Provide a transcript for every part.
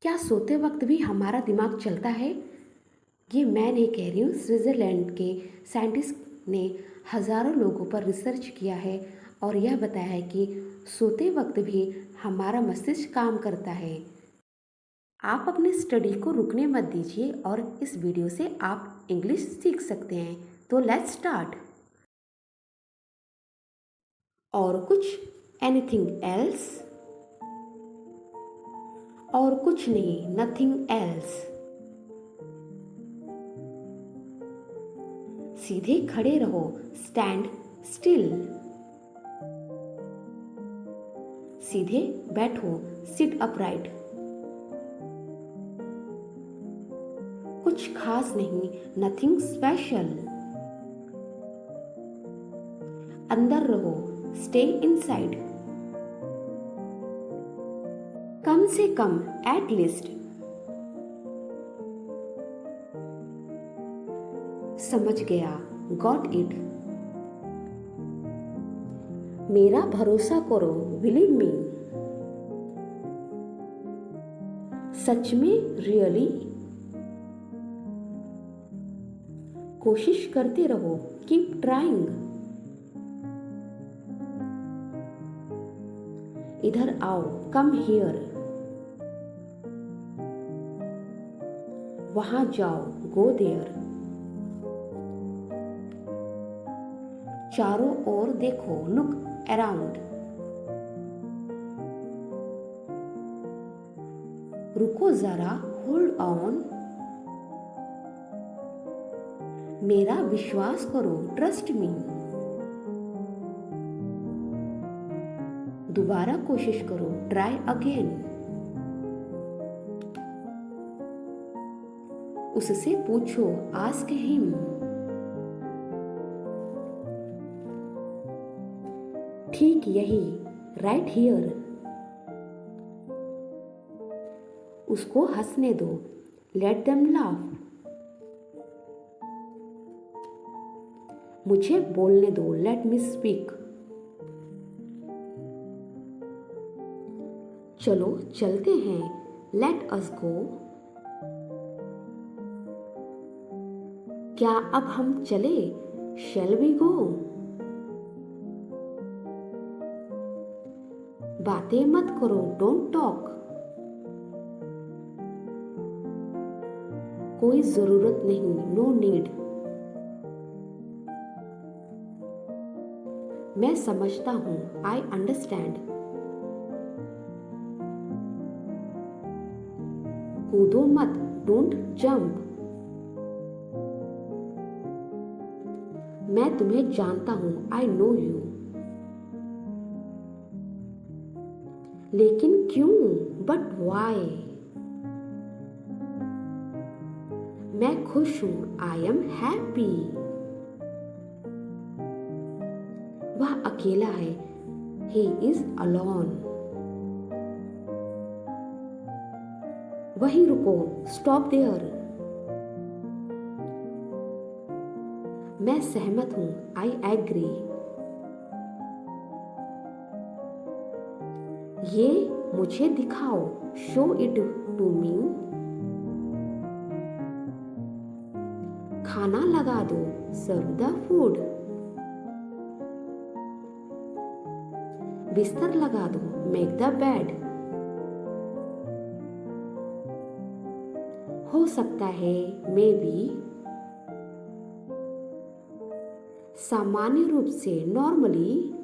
क्या सोते वक्त भी हमारा दिमाग चलता है? ये मैं नहीं कह रही हूँ, स्विट्ज़रलैंड के साइंटिस्ट ने हज़ारों लोगों पर रिसर्च किया है और यह बताया है कि सोते वक्त भी हमारा मस्तिष्क काम करता है। आप अपनी स्टडी को रुकने मत दीजिए और इस वीडियो से आप इंग्लिश सीख सकते हैं। तो लेट्स स्टार्ट। और कुछ एनीथिंग एल्स? और कुछ नहीं, नथिंग एल्स। सीधे खड़े रहो, स्टैंड स्टिल। सीधे बैठो, सिट अपराइट। कुछ खास नहीं, नथिंग स्पेशल। अंदर रहो, स्टे इनसाइड। कम से कम, एट लीस्ट। समझ गया, गॉट इट। मेरा भरोसा करो, बिलीव मी। सच में, रियली। कोशिश करते रहो, कीप ट्राइंग। इधर आओ, कम हियर। वहां जाओ, गो देयर। चारों ओर देखो, लुक अराउंड। रुको जरा, होल्ड ऑन। मेरा विश्वास करो, ट्रस्ट मी। दोबारा कोशिश करो, ट्राई अगेन। उससे पूछो, आस्क हिम। ठीक यही, राइट हियर। उसको हंसने दो, लेट देम लाफ। मुझे बोलने दो, लेट मी स्पीक। चलो चलते हैं, लेट अस गो। क्या अब हम चले, शैल वी गो। बातें मत करो, डोंट टॉक। कोई जरूरत नहीं, नो नीड। मैं समझता हूं, आई अंडरस्टैंड। कूदो मत, डोंट जंप। मैं तुम्हें जानता हूं, आई नो यू। लेकिन क्यों, बट वाई। मैं खुश हूं, आई एम हैप्पी। वह अकेला है, ही इज अलोन। वहीं रुको, स्टॉप देयर। मैं सहमत हूं, आई एग्री। ये मुझे दिखाओ, शो इट टू मी। खाना लगा दो, सर्व द फूड। बिस्तर लगा दो, मेक द बेड। हो सकता है, मे बी। सामान्य रूप से, नॉर्मली।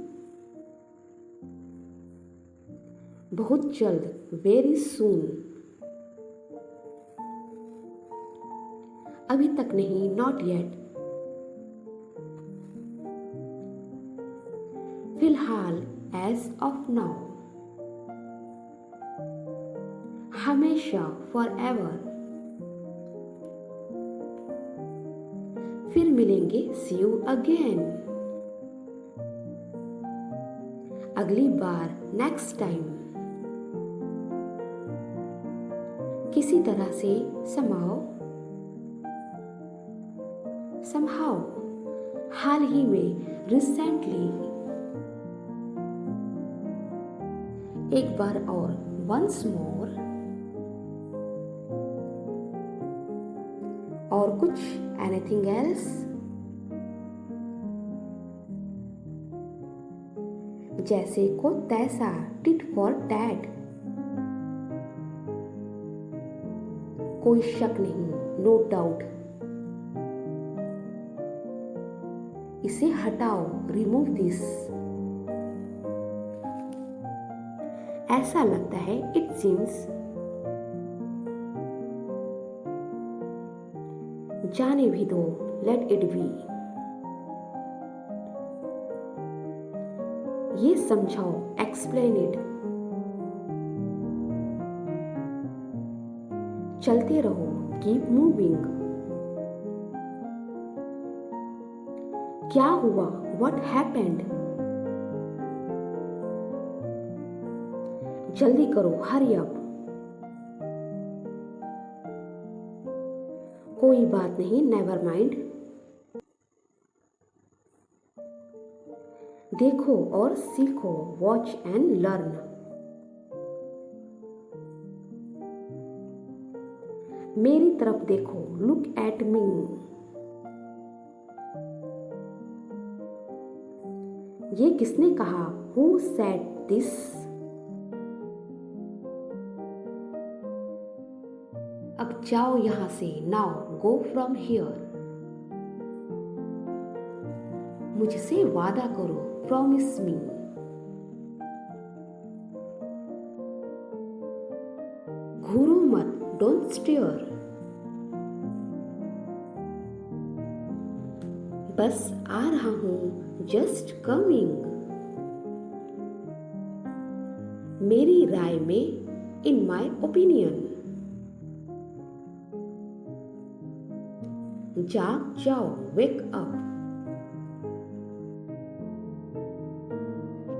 बहुत जल्द, वेरी सून। अभी तक नहीं, नॉट येट। फिलहाल, एज ऑफ नाउ। हमेशा, फॉर एवर। फिर मिलेंगे, सी यू अगेन। अगली बार, नेक्स्ट टाइम। किसी तरह से, समाओ, समहाउ। हाल ही में, रिसेंटली। एक बार और, वंस मोर। और कुछ? Anything else? जैसे को तैसा, टिट फॉर टैट। कोई शक नहीं, नो डाउट। इसे हटाओ, रिमूव दिस। ऐसा लगता है, इट सीम्स। जाने भी दो, लेट इट बी। ये समझाओ, एक्सप्लेन इट। चलते रहो, कीप मूविंग। क्या हुआ? What happened? जल्दी करो, हरी अप। कोई बात नहीं, नेवर माइंड। देखो और सीखो, वॉच एंड लर्न। मेरी तरफ देखो, लुक एट मी। ये किसने कहा? Who said this? अब जाओ यहां से, नाउ गो फ्रॉम हियर। मुझसे वादा करो, प्रॉमिस मी। घूरो मत, डोंट स्टेयर। बस आ रहा हूं, जस्ट कमिंग। मेरी राय में, इन माय ओपिनियन। जाग जाओ, वेक अप।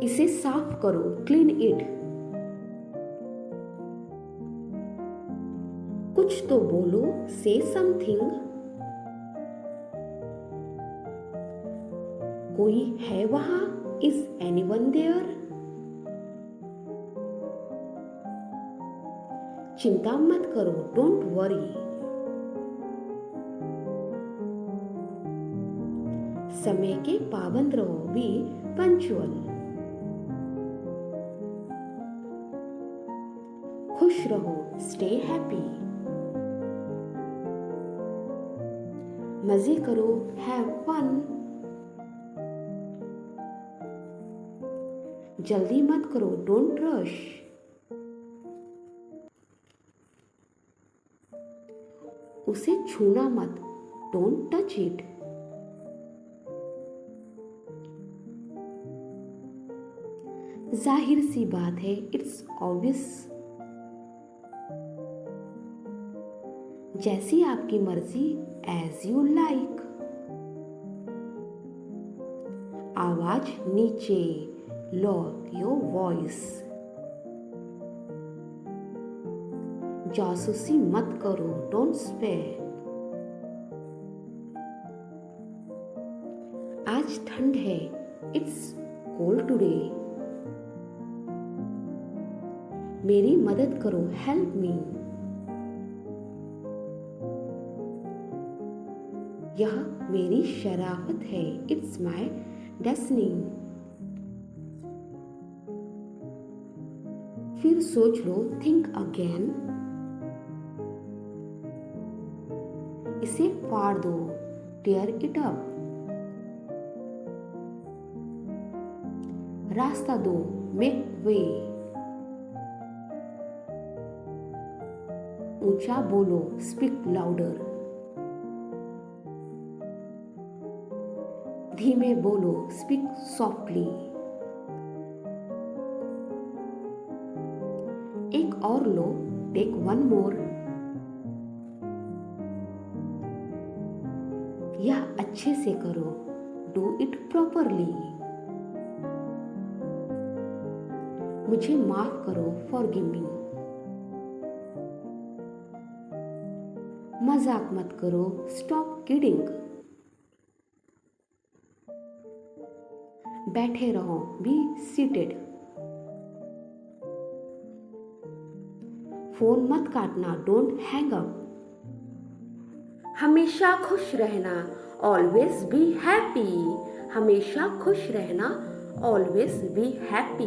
इसे साफ करो, क्लीन इट। कुछ तो बोलो, से समथिंग। कोई है वहां? Is anyone there? चिंता मत करो, डोंट वरी। समय के पाबंद रहो, बी पंक्चुअल। खुश रहो, स्टे हैप्पी। मजे करो, हैव फन। जल्दी मत करो, डोंट रश। उसे छूना मत, डोंट टच इट। जाहिर सी बात है, इट्स ऑब्वियस। जैसी आपकी मर्जी, एज यू लाइक। आवाज नीचे, lower योर वॉइस। जासूसी मत करो, डोंट स्पेयर। आज ठंड है, इट्स कोल्ड टुडे। मेरी मदद करो, हेल्प मी। यह मेरी शराफत है, इट्स माय डेस्टिनी। फिर सोच लो, थिंक अगेन। इसे फाड़ दो, टेयर इट अप। रास्ता दो, मेक वे। ऊंचा बोलो, स्पीक लाउडर। धीमे बोलो, स्पीक सॉफ्टली। एक और लो, टेक वन मोर। यह अच्छे से करो, डू इट प्रॉपरली। मुझे माफ करो, फॉरगिव मी। मजाक मत करो, स्टॉप किडिंग। बैठे रहो, बी सीटेड। फोन मत काटना, डोंट हैंग अप। हमेशा खुश रहना, ऑलवेज बी हैप्पी। हमेशा खुश रहना, ऑलवेज बी हैप्पी।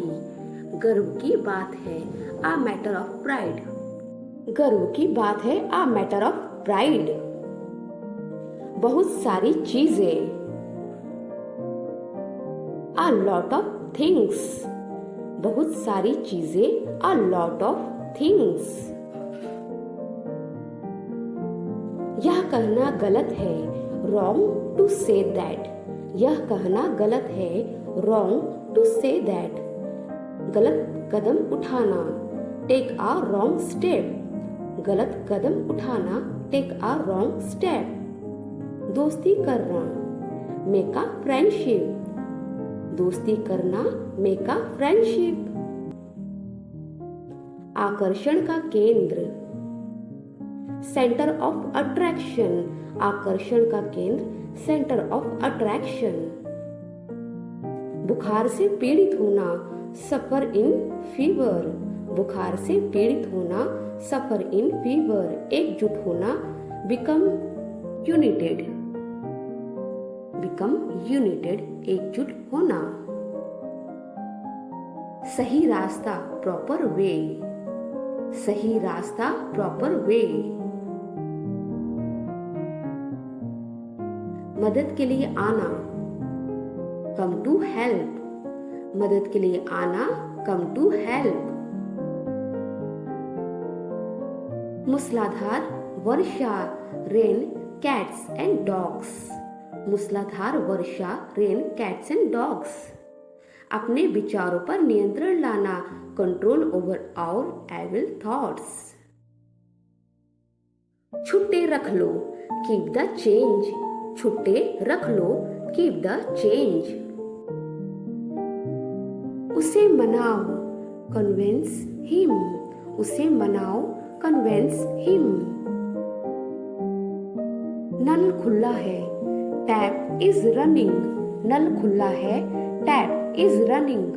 गर्व की बात है, अ मैटर ऑफ प्राइड। गर्व की बात है, अ मैटर ऑफ प्राइड। बहुत सारी चीजें, अ लॉट ऑफ थिंग्स। बहुत सारी चीजें, अ लॉट ऑफ थिंग्स। यह कहना गलत है, रॉन्ग टू से दैट। यह कहना गलत है, रॉन्ग टू से दैट। गलत कदम उठाना, टेक अ रॉन्ग स्टेप। गलत कदम उठाना, टेक अ रॉन्ग स्टेप। दोस्ती करना, मेक अ फ्रेंडशिप। दोस्ती करना, मेक अ फ्रेंडशिप। आकर्षण का केंद्र, सेंटर ऑफ अट्रैक्शन। आकर्षण का केंद्र, सेंटर ऑफ अट्रैक्शन। बुखार से पीड़ित होना, सफर इन फीवर। बुखार से पीड़ित होना, सफर इन फीवर। एकजुट होना, बिकम यूनाइटेड। बिकम यूनाइटेड, एकजुट होना। सही रास्ता, प्रॉपर वे। सही रास्ता, प्रॉपर वे। मदद के लिए आना, कम टू हेल्प। मदद के लिए आना, कम टू हेल्प। मूसलाधार वर्षा, रेन, कैट्स एंड डॉग्स। मूसलाधार वर्षा, रेन, कैट्स एंड डॉग्स। अपने विचारों पर नियंत्रण लाना, control over our evil thoughts. छुट्टे रख लो, कीप द चेंज। छुट्टे रख लो, कीप द चेंज। उसे मनाओ, कन्विंस हिम। उसे मनाओ, कन्विंस हिम। नल खुला है, टैप इज रनिंग। नल खुला है, टैप इज रनिंग।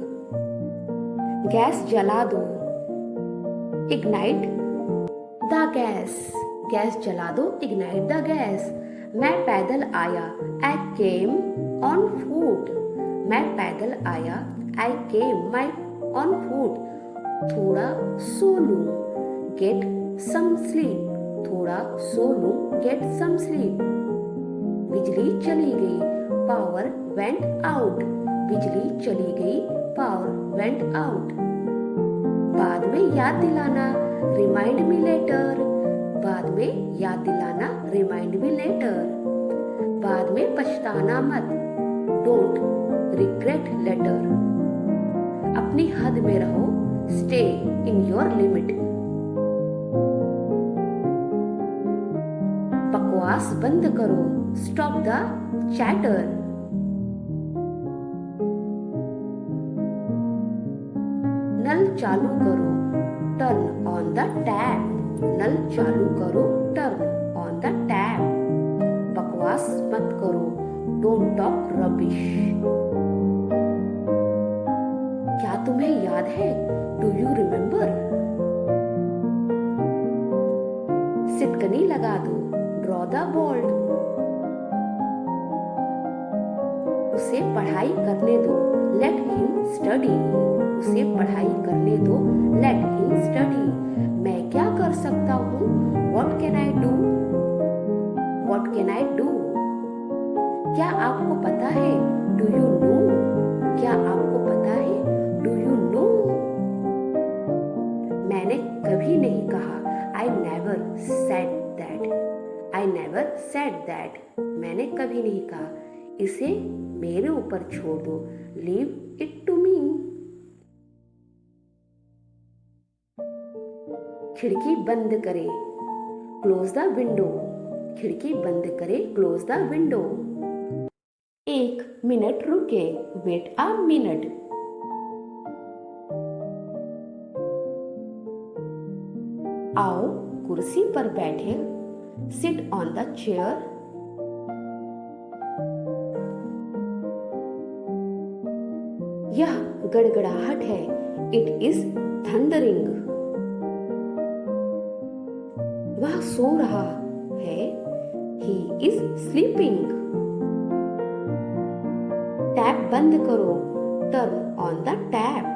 गैस जला दो, इग्नाइट द गैस। गैस जला दो, इग्नाइट द गैस। मैं पैदल आया, आई केम ऑन फूट। मैं पैदल आया, आई केम माई ऑन फूट। थोड़ा सो लूं, गेट सम स्लीप। थोड़ा सो लूं, गेट सम स्लीप। बिजली चली गई, पावर वेंट आउट। बिजली चली गई, पावर वेंट आउट। बाद में याद दिलाना, रिमाइंड मी लेटर। बाद में याद दिलाना, रिमाइंड मी लेटर। बाद में पछताना मत, डोंट रिग्रेट लेटर। अपनी हद में रहो, स्टे इन योर लिमिट। बकवास बंद करो, स्टॉप द चैटर। नल चालू करो, टर्न ऑन द टैप। नल चालू करो, टर्न ऑन द टैप। बकवास मत करो, डोंट टॉक रबिश। क्या तुम्हें याद है, डू यू रिमेम्बर? सिटकनी लगा दो, ड्रॉ द बोल्ट। उसे पढ़ाई करने दो, लेट हिम स्टडी। उसे पढ़ाई करने दो, लेट हिम स्टडी। मैं क्या कर सकता हूँ, what can I do? What can I do? क्या आपको पता है, डू यू नो? क्या आपको पता है, डू यू नो? मैंने कभी नहीं कहा, I never said that. I never said that. मैंने कभी नहीं कहा। इसे मेरे ऊपर छोड़ दो, लीव इट टू मी। खिड़की बंद करें, क्लोज द विंडो। खिड़की बंद करें, क्लोज द विंडो। 1 मिनट रुके, वेट अ मिनट। आओ कुर्सी पर बैठे, सिट ऑन द चेयर। यह गड़गड़ाहट है, इट इज थंडरिंग। वह सो रहा है, He is sleeping. टैप बंद करो. Turn on the tap.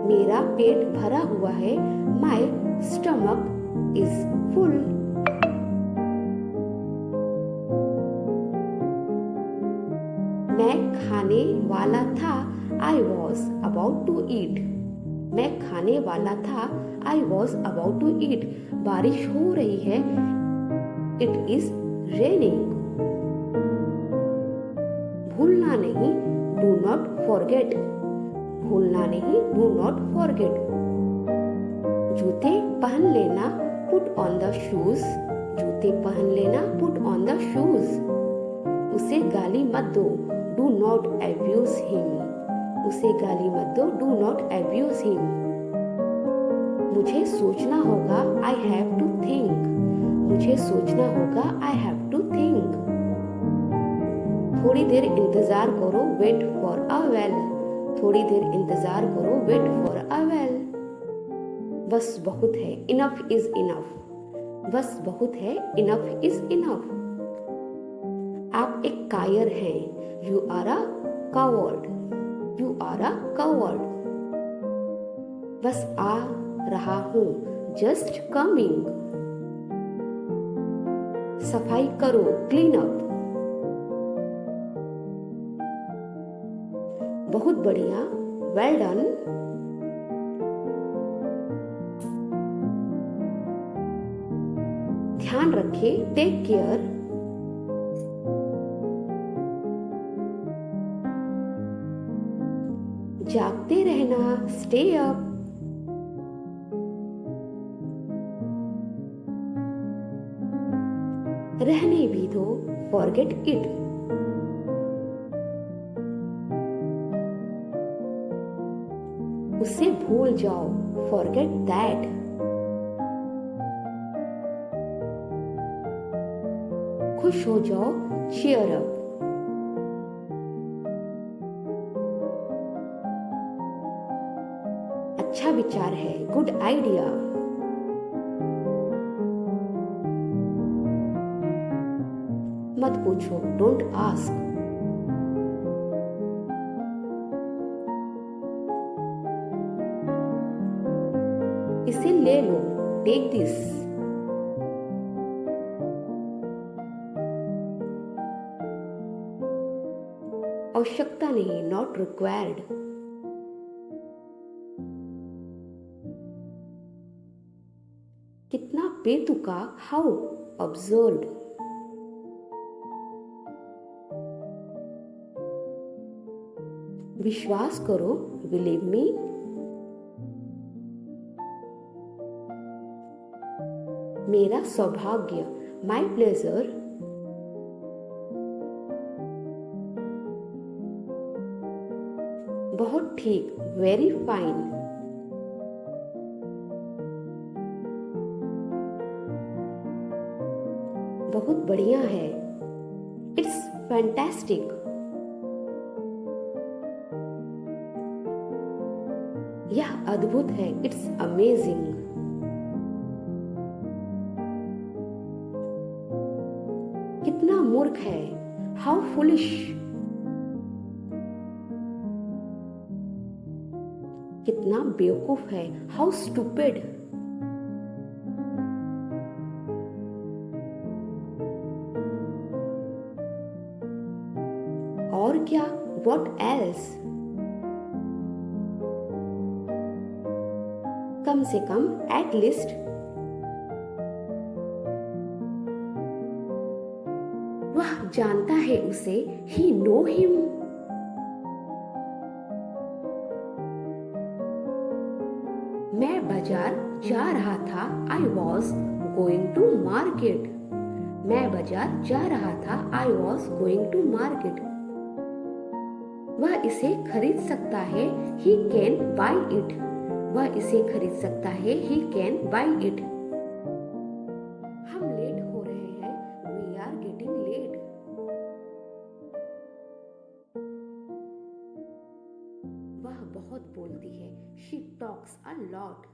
मेरा पेट भरा हुआ है. My stomach is full. मैं खाने वाला था. I was about to eat. मैं खाने वाला था. I was about to eat. बारिश हो रही है. It is raining. भूलना नहीं. Do not forget. भूलना नहीं. Do not forget. जूते पहन लेना. Put on the shoes. जूते पहन लेना. Put on the shoes. उसे गाली मत दो. Do not abuse him. उसे गाली मत दो. Do not abuse him. मुझे सोचना होगा. I have to think. मुझे सोचना होगा. I have to think. थोड़ी देर इंतजार करो. Wait for a while. थोड़ी देर इंतजार करो. Wait for a while. बस बहुत है. Enough is enough. बस बहुत है. Enough is enough. आप एक कायर हैं. You are a coward. You are a coward. बस आ रहा हूँ. Just coming. सफाई करो. Clean up. बहुत बढ़िया. Well done. ध्यान रखें. Take care. जागते रहना. Stay up. रहने भी दो. Forget it. उसे भूल जाओ. Forget that. खुश हो जाओ. Cheer up. अच्छा विचार है. Good idea. मत पूछो. Don't ask. इसे ले लो. Take this. आवश्यकता नहीं. Not required. कितना बेतुका. How absurd. विश्वास करो. Believe me. मेरा सौभाग्य. My pleasure. बहुत ठीक. Very fine. बहुत बढ़िया है. It's fantastic. यह अद्भुत है. It's amazing. कितना मूर्ख है. How foolish. कितना बेवकूफ है. How stupid. और क्या. What else. कम से कम. At least. वह जानता है उसे. He know him. मैं बाजार जा रहा था. I was going to market. मैं बाजार जा रहा था. I was going to market. वह इसे खरीद सकता है. He can buy it. वह इसे खरीद सकता है. He can buy it. हम लेट हो रहे हैं. We are getting late. वह बहुत बोलती है. She talks a lot.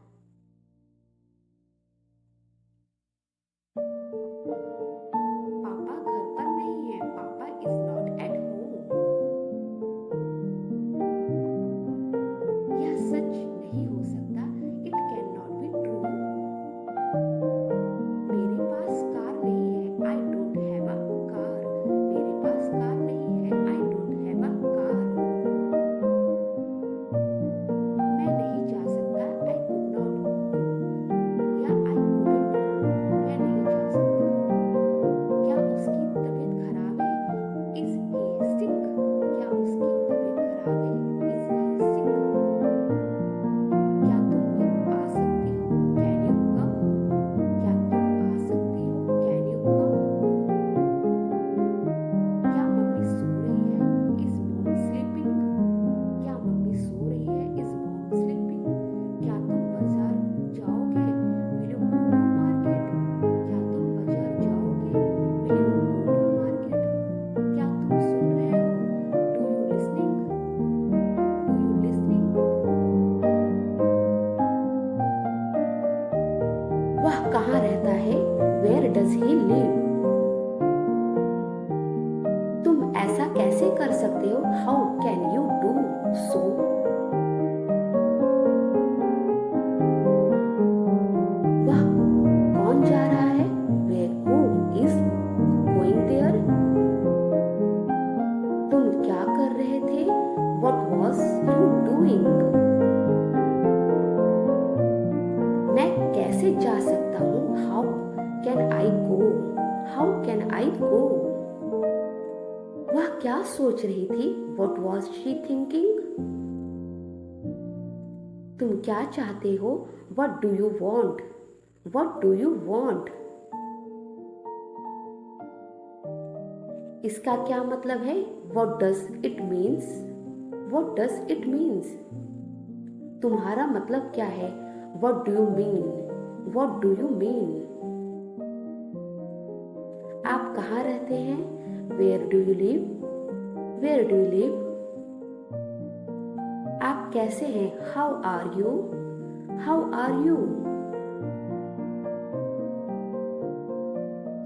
Does he live? तुम ऐसा कैसे कर सकते हो? How can you do so? वह कौन जा रहा है? Where who is going there? तुम क्या कर रहे थे? What was you doing? मैं कैसे जा सकता हूँ? How can I go? How can I go? वह क्या सोच रही थी? What was she thinking? तुम क्या चाहते हो? What do you want? What do you want? इसका क्या मतलब है? What does it means? What does it means? तुम्हारा मतलब क्या है? What do you mean? What do you mean? आप कहाँ रहते हैं? Where do you live? Where do you live? आप कैसे हैं? How are you? How are you?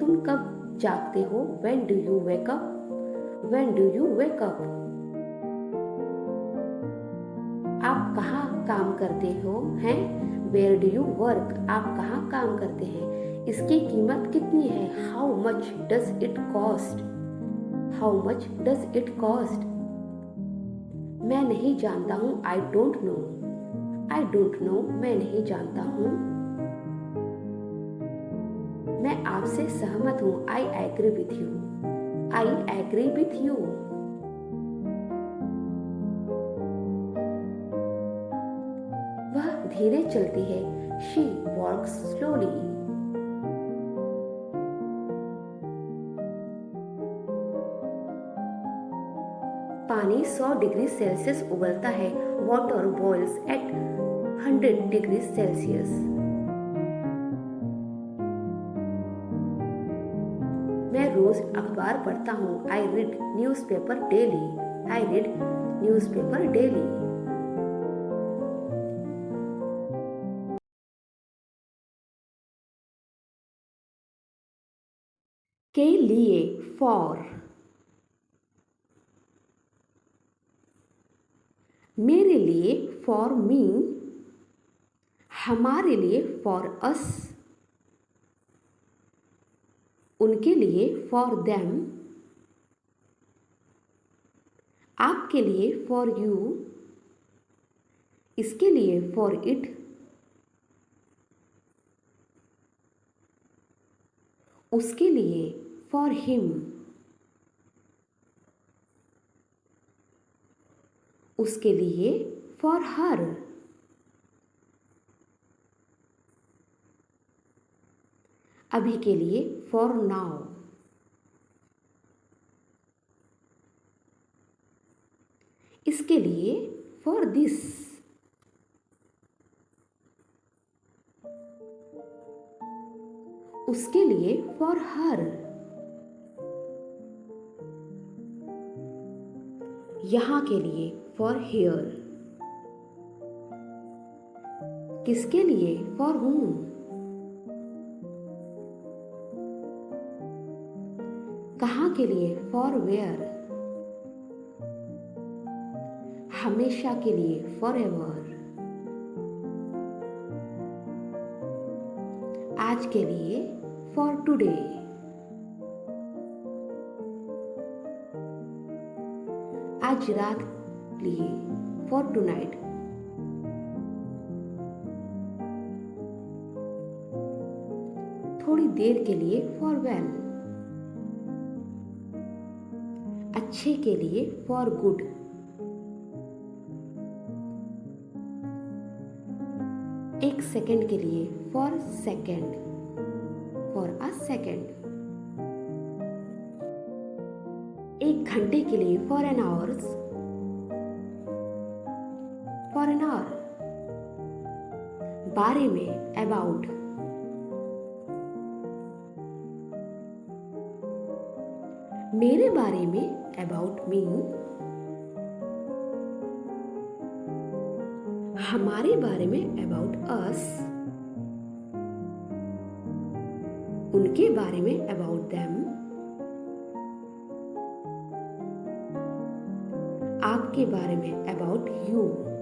तुम कब जागते हो? When do you wake up? When do you wake up? आप कहाँ काम करते हो? हैं? Where do you work? आप कहाँ काम करते हैं? इसकी कीमत कितनी है? How much does it cost? How much does it cost? मैं नहीं जानता हूँ. I don't know. I don't know. मैं नहीं जानता हूँ. मैं आपसे सहमत हूँ. I agree with you. I agree with you. वह धीरे चलती है. She walks slowly. पानी 100 डिग्री सेल्सियस उबलता है. Water boils at 100 degree Celsius. मैं रोज अखबार पढ़ता हूँ. I read newspaper daily. I read newspaper daily. के लिए फॉर. मेरे लिए फॉर मी. हमारे लिए फॉर अस. उनके लिए फॉर देम. आपके लिए फॉर यू. इसके लिए फॉर इट. उसके लिए फॉर हिम. उसके लिए फॉर हर. अभी के लिए फॉर नाउ. इसके लिए फॉर दिस. उसके लिए फॉर हर. यहाँ के लिए फॉर हियर. किसके लिए फॉर whom. कहाँ के लिए फॉर वेयर. हमेशा के लिए फॉर एवर. आज के लिए फॉर टुडे. आज रात लिए फॉर टुनाइट. थोड़ी देर के लिए फॉर वेल. अच्छे के लिए फॉर गुड. एक सेकंड के लिए for second. For a second. एक घंटे के लिए for an hours. For an hour. बारे में अबाउट. मेरे बारे में अबाउट मी. हमारे बारे में अबाउट अस. उनके बारे में, अबाउट देम। आपके बारे में, अबाउट यू।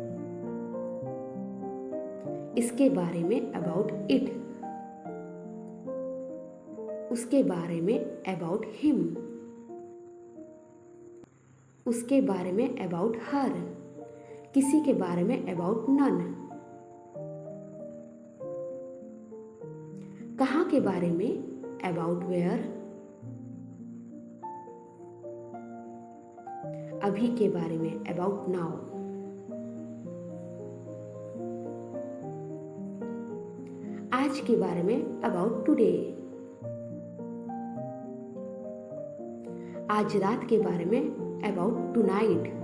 इसके बारे में, अबाउट इट। उसके बारे में, अबाउट हिम। उसके बारे में, अबाउट हर। किसी के बारे में, अबाउट नन। कहाँ के बारे में, अबाउट वेयर। अभी के बारे में, अबाउट नाउ। आज के बारे में, अबाउट टुडे। आज रात के बारे में, अबाउट टुनाइट।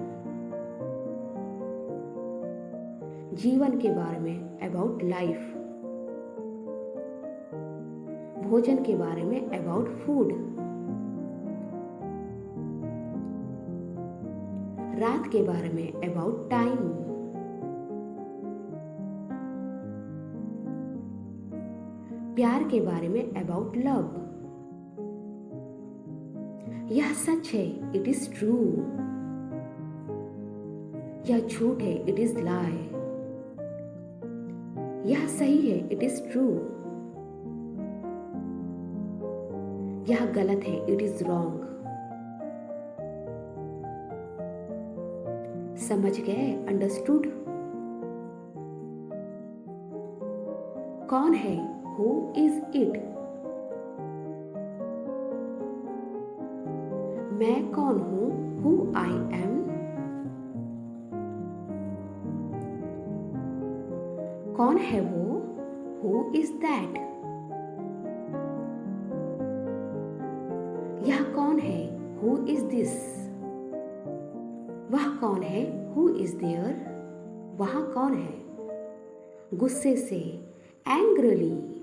जीवन के बारे में, अबाउट लाइफ। भोजन के बारे में, अबाउट फूड। रात के बारे में, अबाउट टाइम। प्यार के बारे में, अबाउट लव। यह सच है, इट इज ट्रू। यह झूठ है, इट इज लाई। यह सही है, इट इज ट्रू। यह गलत है, इट इज रॉन्ग। समझ गए, अंडरस्टूड। कौन है, हु इज इट। मैं कौन हूं, हु आई एम। कौन है वो, हु इज दैट। यह कौन है, हु इज दिस। वह कौन है, हु इज देयर। वहां कौन है, गुस्से से, एंग्रली।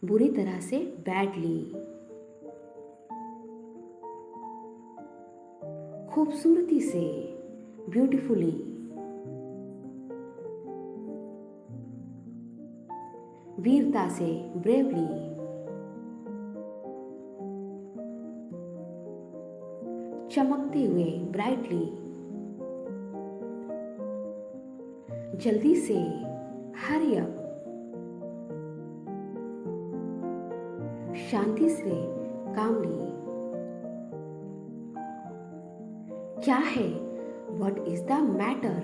बुरी तरह से, बैडली। खूबसूरती से, ब्यूटीफुली। वीरता से, ब्रेवली। चमकते हुए, ब्राइटली। जल्दी से, हरी अप। शांति से, कामली। क्या है, व्हाट इज द मैटर।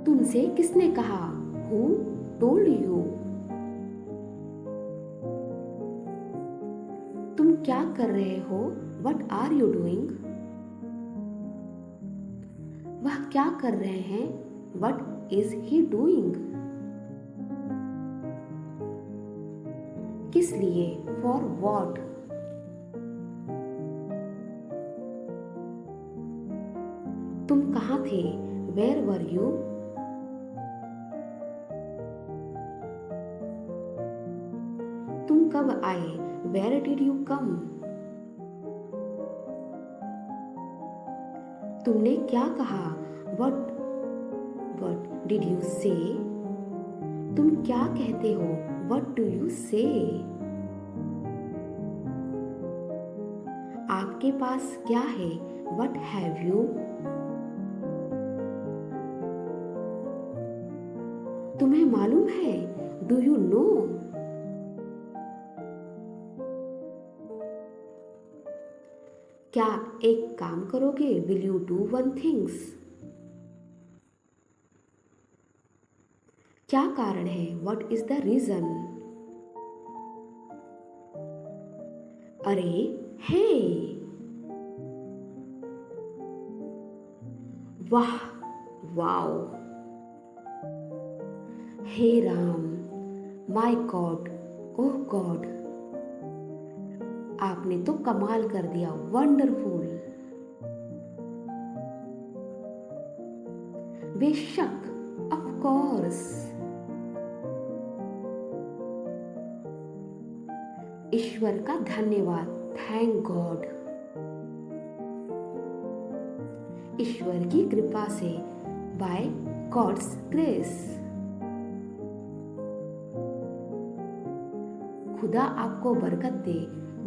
तुमसे किसने कहा, हु टोल्ड यू। तुम क्या कर रहे हो, व्हाट आर यू डूइंग। वह क्या कर रहे हैं, व्हाट इज ही डूइंग। किस लिए, फॉर व्हाट। तुम कहाँ थे, वेयर वर यू। तुम कब आए, वेयर डिड यू कम। तुमने क्या कहा, वट डिड यू से। तुम क्या कहते हो, वट डू यू से। आपके पास क्या है, वट हैव यू। तुम्हें मालूम है, डू यू नो। क्या एक काम करोगे, will you do one things. क्या कारण है, व्हाट इज द रीजन। अरे हे। वाह, वाओ। हे Ram, my god, oh god. आपने तो कमाल कर दिया, वंडरफुल। बेशक, ऑफ कोर्स। ईश्वर का धन्यवाद, थैंक गॉड। ईश्वर की कृपा से, बाय गॉड्स ग्रेस। खुदा आपको बरकत दे।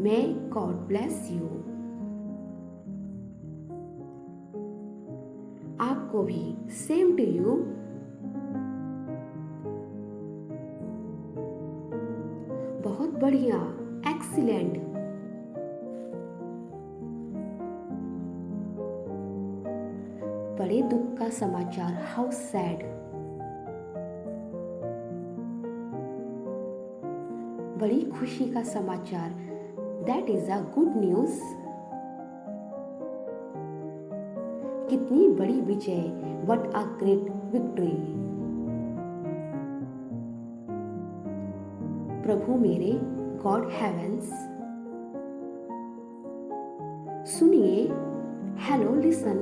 May God bless you. आपको भी। Same to you. बहुत बढ़िया। एक्सीलेंट। बड़े दुख का समाचार। How sad. बड़ी खुशी का समाचार। That is a good news. कितनी बड़ी विजय। What a great victory. प्रभु मेरे। God heavens. सुनिए। Hello listen.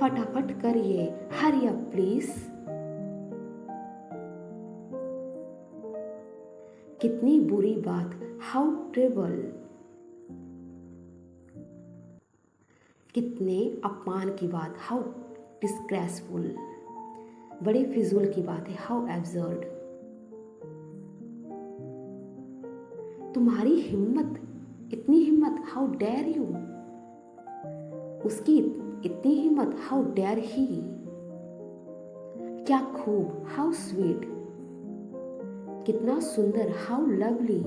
फटाफट करिए। Hurry up please. कितनी बुरी बात। How terrible. कितने अपमान की बात। How disgraceful. बड़े फिजूल की बात है। How absurd. तुम्हारी हिम्मत। इतनी हिम्मत। How dare you. उसकी इतनी हिम्मत। How dare he. क्या खूब। How sweet. कितना सुंदर। How lovely.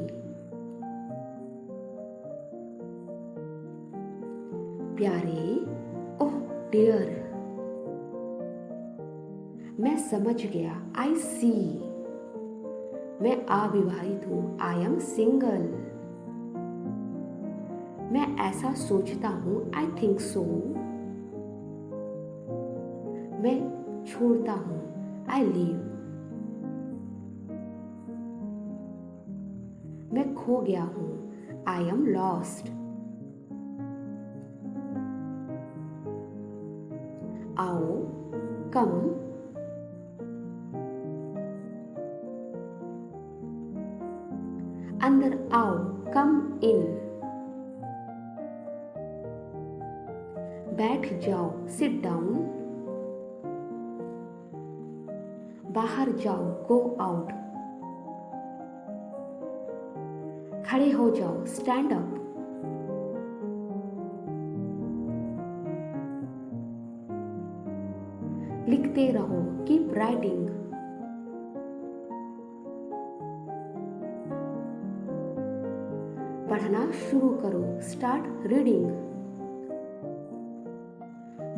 प्यारे। Oh dear. मैं समझ गया। I see. मैं अविवाहित हूं। I am single. मैं ऐसा सोचता हूं। I think so. मैं छोड़ता हूं। I leave. मैं खो गया हूं। I am lost. आओ। कम। अंदर आओ। Come in. बैठ जाओ। Sit down. बाहर जाओ। Go out. खड़े हो जाओ। Stand up. लिखते रहो। Keep writing. पढ़ना शुरू करो। Start reading.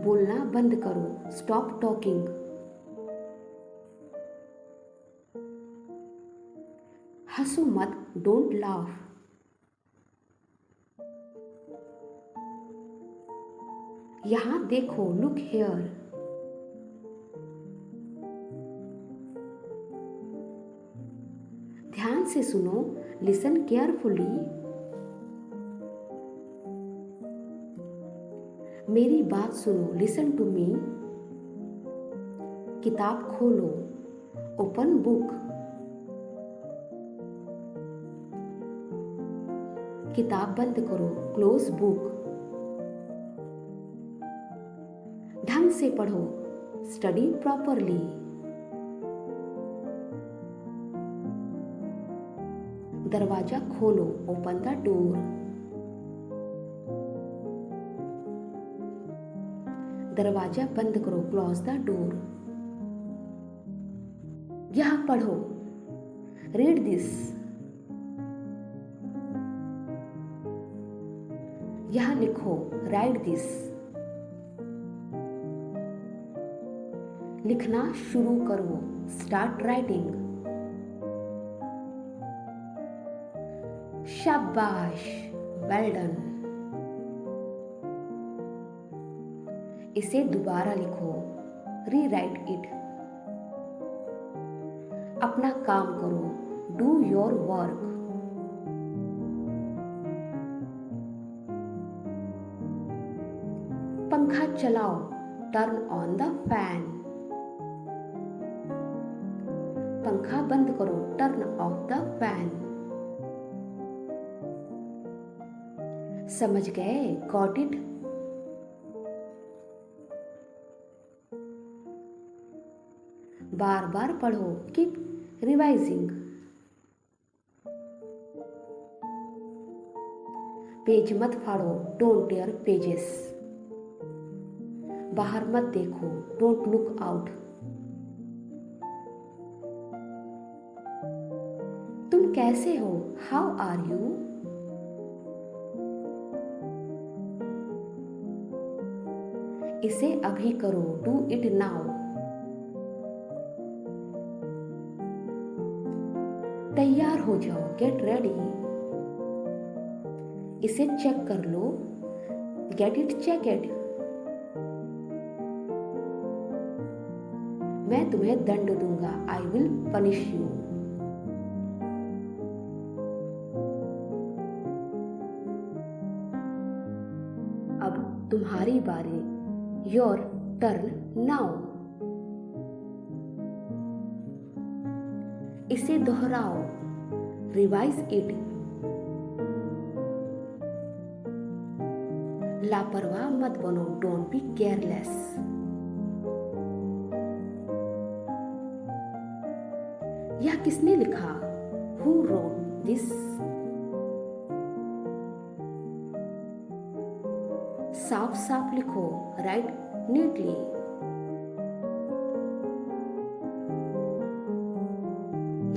बोलना बंद करो। Stop talking. हंसो मत। Don't laugh. यहां देखो। Look here. ध्यान से सुनो। Listen carefully. मेरी बात सुनो। Listen to me. किताब खोलो। Open book. किताब बंद करो। Close book. ढंग से पढ़ो। Study properly. दरवाजा खोलो। Open the door. दरवाजा बंद करो। Close the door. यह पढ़ो। Read this. यह लिखो। Write this. लिखना शुरू करो। Start writing. शाबाश। Well done. इसे दोबारा लिखो। Rewrite it. अपना काम करो। Do your work. पंखा चलाओ। Turn on the fan. पंखा बंद करो। Turn off the fan. समझ गए? Got it? बार बार पढ़ो। Keep revising. पेज मत फाड़ो, डोंट टेयर पेजेस। बाहर मत देखो, डोंट लुक आउट। तुम कैसे हो, हाउ आर यू। इसे अभी करो, डू इट नाउ। तैयार हो जाओ, गेट रेडी। इसे चेक कर लो, गेट इट चेकड। मैं तुम्हें दंड दूंगा, आई विल पनिश यू। अब तुम्हारी बारी, योर टर्न नाउ। इसे दोहराओ, रिवाइज इट। लापरवाह मत बनो, डोंट बी केयरलेस। यह किसने लिखा, हु रोट दिस। साफ साफ लिखो, राइट नीटली।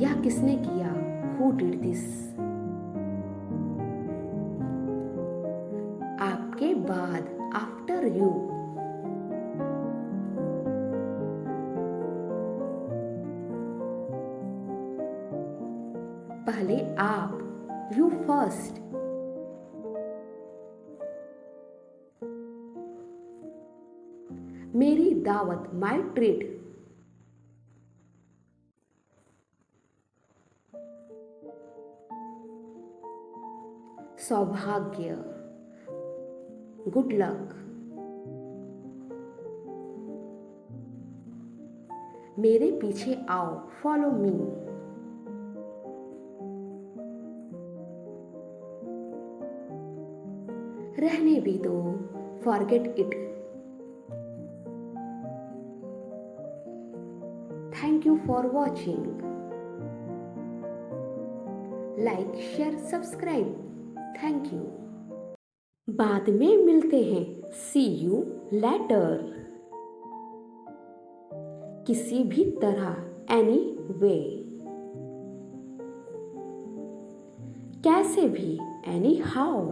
यह किसने किया, हु डिड दिस। आपके बाद, आफ्टर यू। पहले आप, यू फर्स्ट। मेरी दावत, माई ट्रीट। सौभाग्य, गुड लक। मेरे पीछे आओ, फॉलो मी। रहने भी दो, forget it. Thank you for watching. Like share subscribe. Thank you. बाद में मिलते हैं, सी यू लेटर। किसी भी तरह, एनी वे। कैसे भी, एनी हाउ।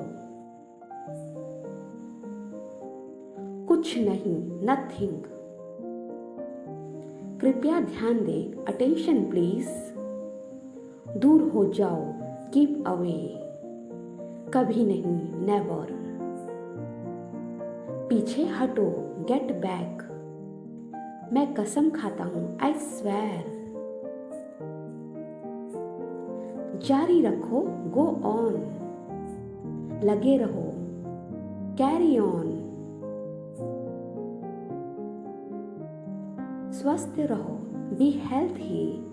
कुछ नहीं, नथिंग। कृपया ध्यान दें, अटेंशन प्लीज। दूर हो जाओ, कीप अवे। कभी नहीं, नेवर। पीछे हटो, गेट बैक। मैं कसम खाता हूं, आई स्वेयर। जारी रखो, गो ऑन। लगे रहो, कैरी ऑन। स्वस्थ रहो, बी हेल्थी।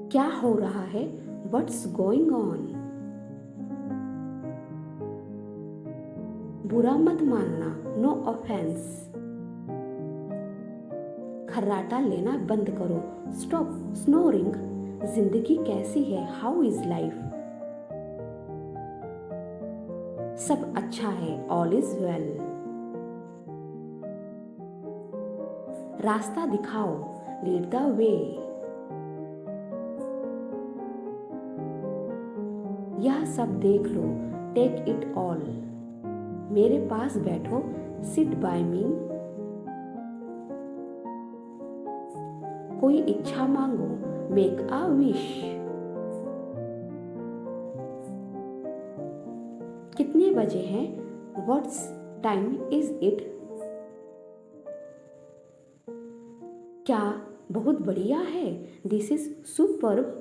क्या हो रहा है, व्हाट्स गोइंग ऑन। बुरा मत मानना, नो ऑफेंस। खर्राटा लेना बंद करो, स्टॉप स्नोरिंग। जिंदगी कैसी है, हाउ इज लाइफ। सब अच्छा है, ऑल इज वेल। रास्ता दिखाओ, लीड द वे। यह सब देख लो, टेक इट ऑल। मेरे पास बैठो, सिट बाय मी। कोई इच्छा मांगो, मेक अ विश। कितने बजे हैं, व्हाट्स टाइम इज इट। क्या बहुत बढ़िया है, दिस इज सुपर्ब।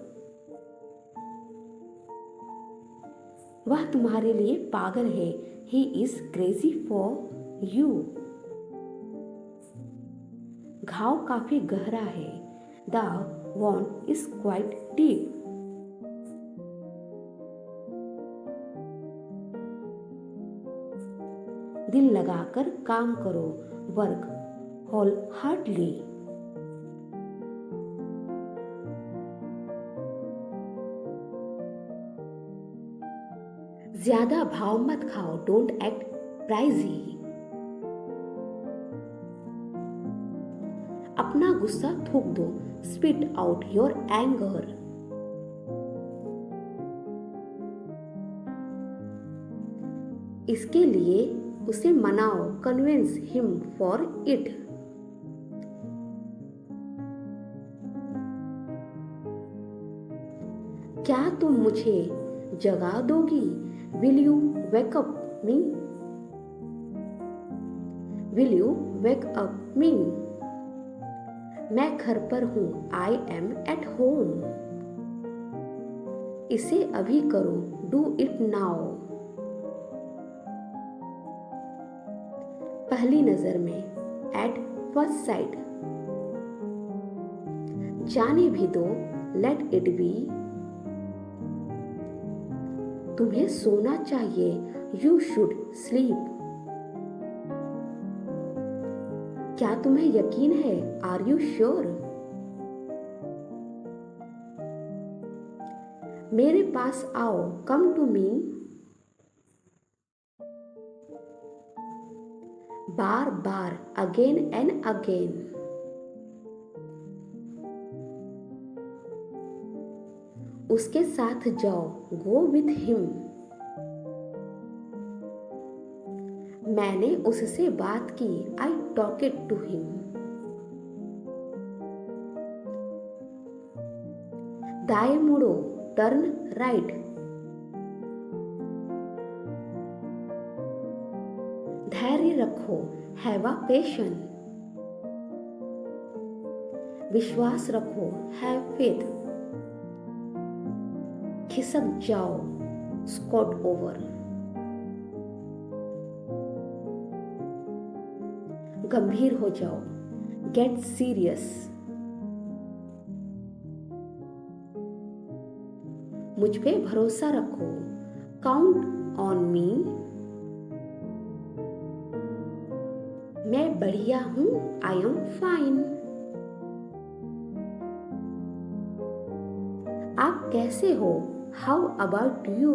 वह तुम्हारे लिए पागल है, he is crazy for you. घाव काफी गहरा है, the wound is quite deep. दिल लगाकर काम करो, वर्क होल हार्टली। ज्यादा भाव मत खाओ, डोंट एक्ट प्राइजी। अपना गुस्सा थूक दो, स्पिट आउट योर एंगर। इसके लिए उसे मनाओ, कन्विंस हिम फॉर इट। क्या तुम मुझे जगा दोगी? Will you wake up me? Will you wake up me? मैं घर पर हूं, आई एम एट होम। इसे अभी करो, डू इट नाउ। पहली नजर में, एट फर्स्ट साइट। जाने भी दो, लेट इट बी। तुम्हें सोना चाहिए, यू शुड स्लीप। क्या तुम्हें यकीन है? Are you sure? मेरे पास आओ, कम टू मी। बार बार, अगेन एंड अगेन। उसके साथ जाओ, गो विथ हिम। मैंने उससे बात की, आई टॉकेड टू हिम। दाएं मुड़ो, टर्न राइट। धैर्य रखो, हैव अ पेशेंस। विश्वास रखो, हैव फेथ। खिसक जाओ, स्कॉट ओवर। गंभीर हो जाओ, गेट सीरियस। मुझ पे भरोसा रखो, काउंट ऑन मी। मैं बढ़िया हूं, आई एम फाइन। आप कैसे हो? How about you?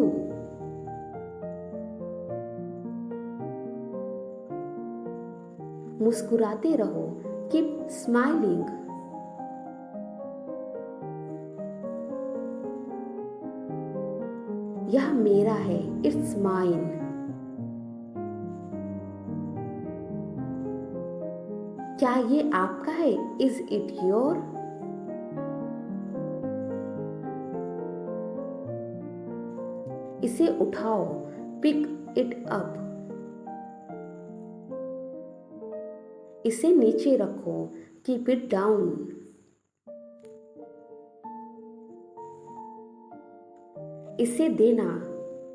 मुस्कुराते रहो, कीप स्माइलिंग। यह मेरा है, इट्स माइन। क्या ये आपका है? Is it your? इसे उठाओ, पिक इट अप। इसे नीचे रखो, कीप इट डाउन। इसे देना,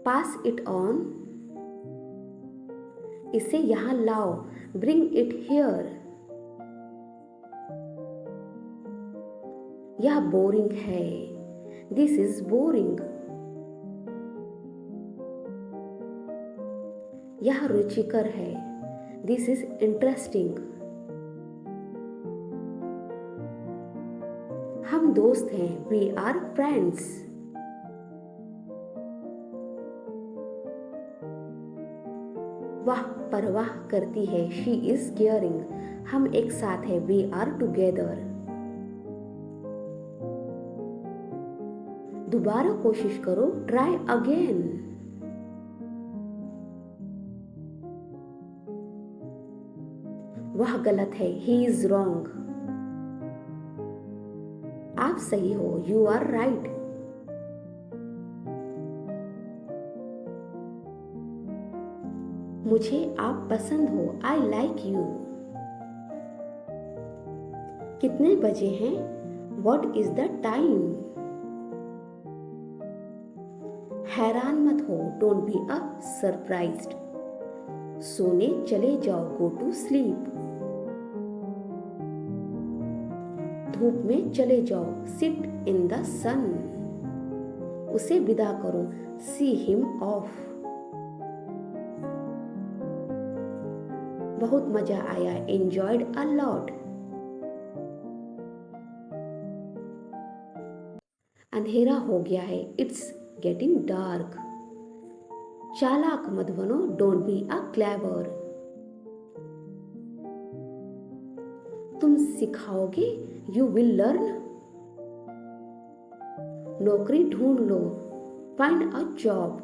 पास इट ऑन। इसे यहां लाओ, ब्रिंग इट हियर। यह बोरिंग है, दिस इज बोरिंग। यह रुचिकर है, दिस इज इंटरेस्टिंग। हम दोस्त हैं, वी आर फ्रेंड्स। वह परवाह करती है, शी इज केयरिंग। हम एक साथ हैं, वी आर टुगेदर। दोबारा कोशिश करो, ट्राई अगेन। वह गलत है, ही इज रॉन्ग। आप सही हो, यू आर राइट। मुझे आप पसंद हो, आई लाइक यू। कितने बजे हैं? What is the time? हैरान मत हो, डोंट बी अ सरप्राइज्ड। सोने चले जाओ, गो टू स्लीप। धूप में चले जाओ, सिट इन द सन। उसे विदा करो, सी हिम ऑफ। बहुत मजा आया, एंजॉयड अ लॉट। अंधेरा हो गया है, इट्स गेटिंग डार्क। चालाक मत बनो, डोंट बी अ क्लेवर। तुम सिखाओगे, यू विल लर्न। नौकरी ढूंढ लो, फाइंड अ जॉब।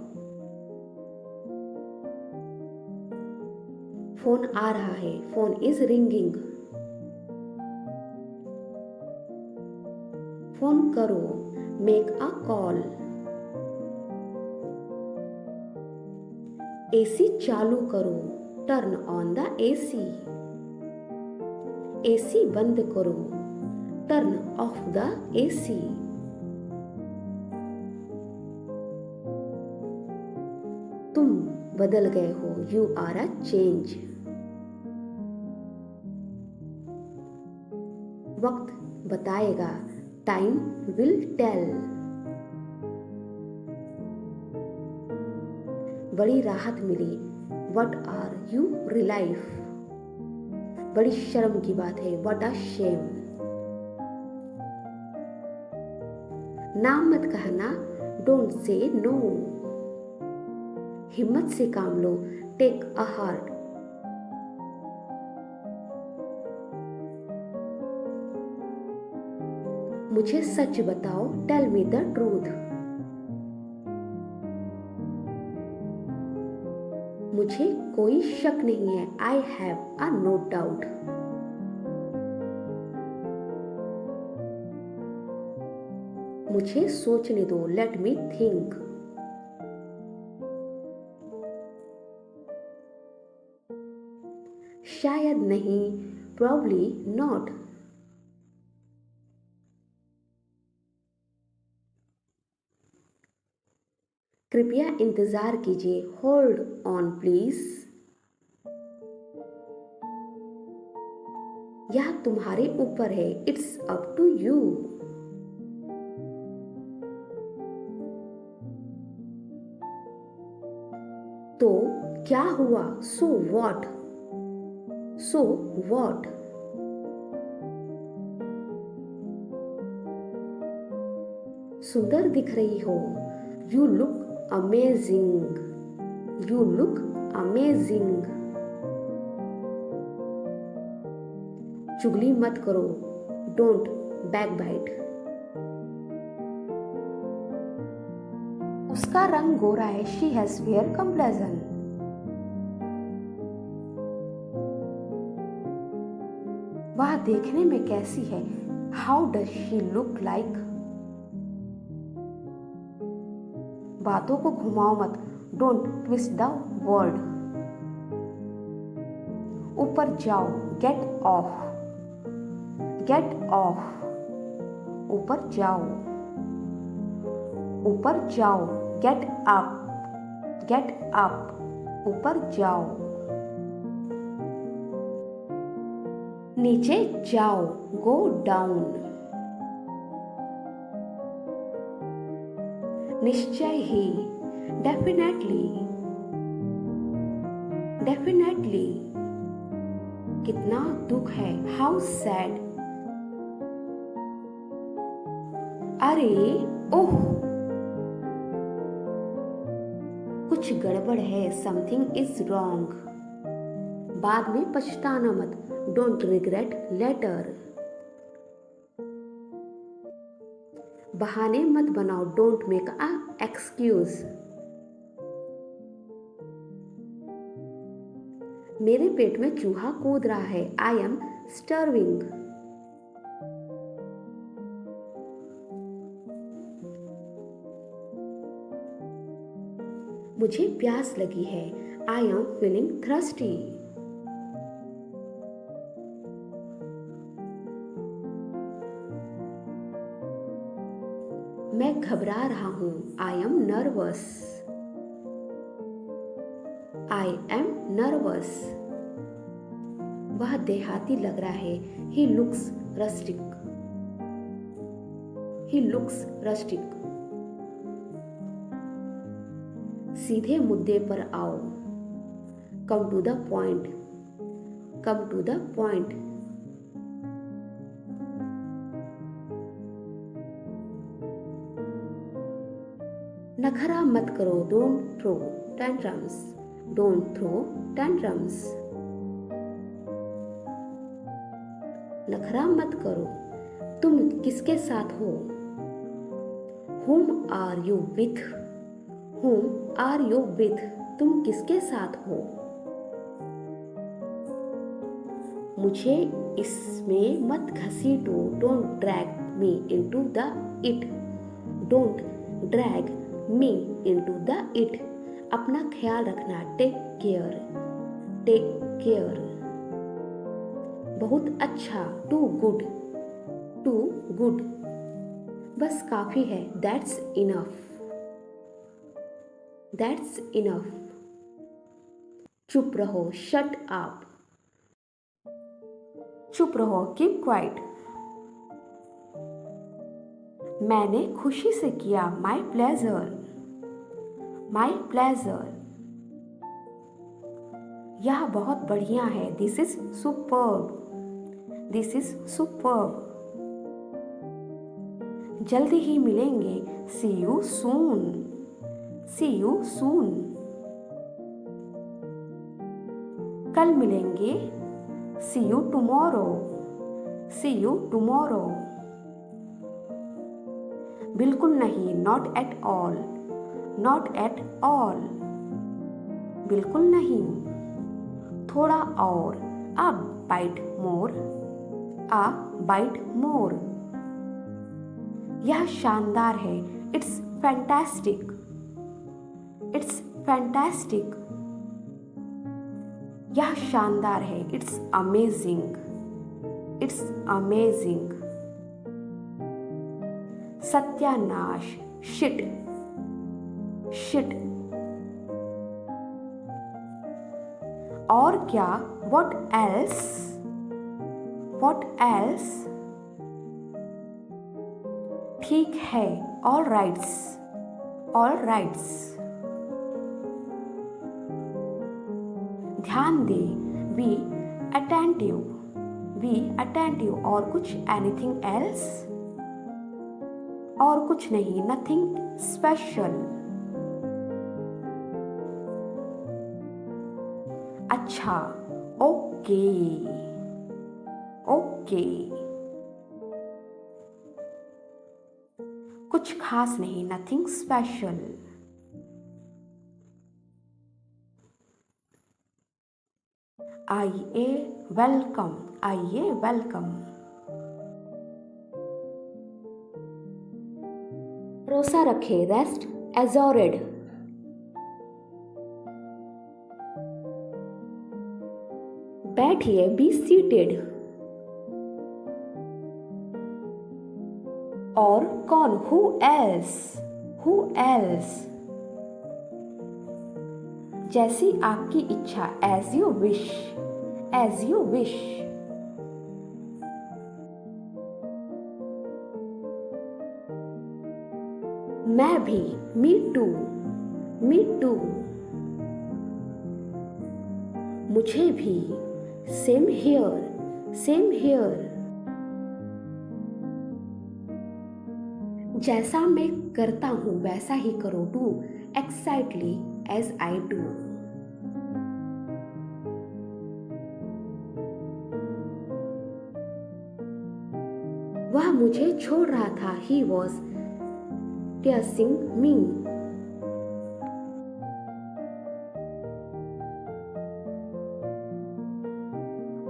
फोन आ रहा है, फोन इज रिंगिंग। फोन करो, मेक अ कॉल। एसी चालू करो, turn on the AC. AC बंद करो, टर्न ऑफ द एसी। तुम बदल गए हो, यू आर अ चेंज। वक्त बताएगा, टाइम विल टेल। बड़ी राहत मिली, वट आर यू रिलाइफ। बड़ी शर्म की बात है, वट अ शेम। नाम मत कहना, डोंट से नो। हिम्मत से काम लो, टेक अ हार्ट। मुझे सच बताओ, टेल मी द ट्रूथ। मुझे कोई शक नहीं है, I have a no doubt. मुझे सोचने दो, लेट मी थिंक। शायद नहीं, प्रॉब्ली नॉट। कृपया इंतजार कीजिए, होल्ड ऑन प्लीज। यह तुम्हारे ऊपर है, इट्स अप टू यू। तो क्या हुआ, सो वॉट। So what. सुंदर दिख रही हो, you look amazing. You look amazing. चुगली मत करो, डोंट बैकबाइट। उसका रंग गोरा है, शी हैज फेयर कंप्लेक्शन। वह देखने में कैसी है, how does she look like. बातों को घुमाओ मत, डोंट ट्विस्ट द वर्ड। ऊपर जाओ, गेट ऑफ। Gate of. ऊपर जाओ। ऊपर जाओ, गेट अप। Get up. ऊपर जाओ। नीचे जाओ, गो डाउन। निश्चय ही, डेफिनेटली। डेफिनेटली। कितना दुख है, हाउ सैड। अरे ओह, कुछ गड़बड़ है, समथिंग इज रॉन्ग। बाद में पछताना मत, डोंट रिग्रेट लेटर। बहाने मत बनाओ, डोंट मेक अ एक्सक्यूज। मेरे पेट में चूहा कूद रहा है, आई एम स्टर्विंग। मुझे प्यास लगी है, आई एम फीलिंग थ्रस्टी। मैं घबरा रहा हूं, I am nervous. I am nervous. वह देहाती लग रहा है, he looks rustic. He looks rustic. सीधे मुद्दे पर आओ, कम to the point. Come to the point. नखरा मत करो, don't throw. tantrums. Don't throw tantrums. नखरा मत करो. तुम किसके साथ हो? Whom are you with? Whom are you with? तुम किसके साथ हो? मुझे इसमें मत घसीटो. Don't drag me into the it. Don't drag me into the it. अपना ख्याल रखना. Take care. Take care. बहुत अच्छा. Too good. Too good. बस काफी है. That's enough. That's enough. चुप रहो. Shut up. चुप रहो. Keep quiet. मैंने खुशी से किया. My pleasure. My pleasure. यह बहुत बढ़िया है. This is superb. This is superb. जल्दी ही मिलेंगे. See you soon. See you soon. कल मिलेंगे. See you tomorrow. See you tomorrow. बिल्कुल नहीं. Not at all. Not at all. बिल्कुल नहीं. थोड़ा और. A bite more. A bite more. यह शानदार है. It's fantastic. It's fantastic. यह शानदार है. It's amazing. It's amazing. सत्यानाश. Shit. Shit. और क्या? What else? What else? ठीक है. All rights. All rights. ध्यान दे. Be attentive. Be attentive. और कुछ? Anything else? और कुछ नहीं. Nothing special. अच्छा. Okay. Okay. कुछ खास नहीं. Nothing special. आइए. Welcome. आइए. Welcome. भरोसा रखे. Rest assured. बैठिए. Be seated. और कौन? Who else? Who else? जैसी आपकी इच्छा. As you wish. As you wish. मैं भी. Me too. Me too. मुझे भी. Same here. Same here. जैसा मैं करता हूँ वैसा ही करो. Do exactly as I do. वह मुझे छोड़ रहा था. He was teasing me.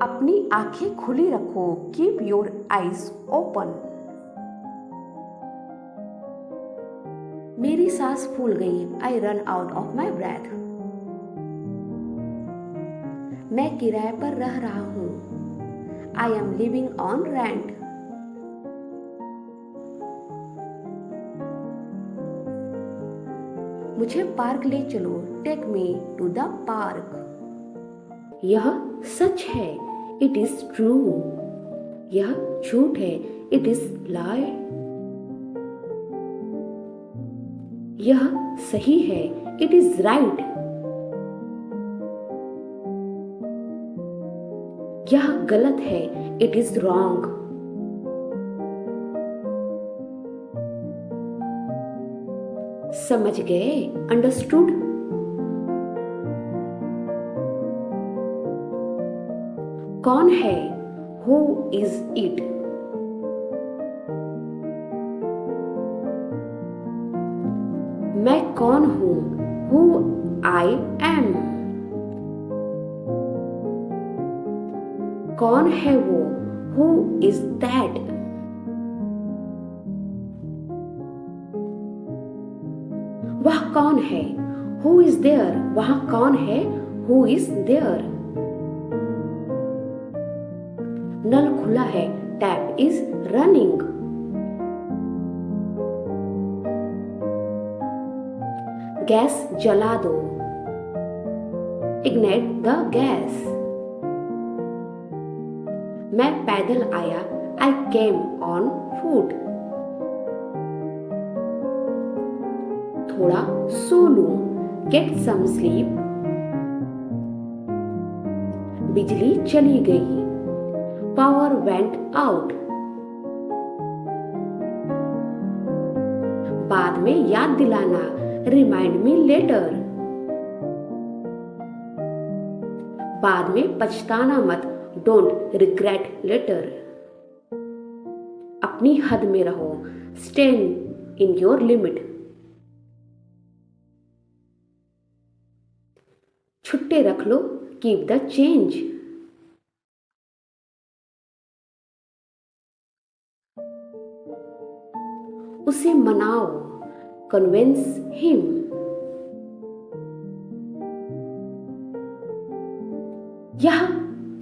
अपनी आंखें खुली रखो. Keep your eyes open. मेरी सांस फूल गई. I run out of my breath. मैं किराए पर रह रहा हूँ. I am living on rent. मुझे पार्क ले चलो. Take me to the park. यह सच है. It is true. यह झूठ है. It is lie. यह सही है. It is right. यह गलत है. It is wrong. समझ गए? Understood? कौन है? Who is it? मैं कौन हूँ? Who I am. कौन है वो? Who is that? वह कौन है? Who is there? वहाँ कौन है? Who is there? नल खुला है. Tap is running. गैस जला दो. Ignite the gas. मैं पैदल आया. I came on foot. थोड़ा सो लूं. Get some sleep. बिजली चली गई. Power went out. बाद में याद दिलाना. Remind me later. बाद में पछताना मत. Don't regret later. अपनी हद में रहो. Stay in your limit. छुट्टे रख लो. Keep the change. उसे मनाओ. Convince him. यह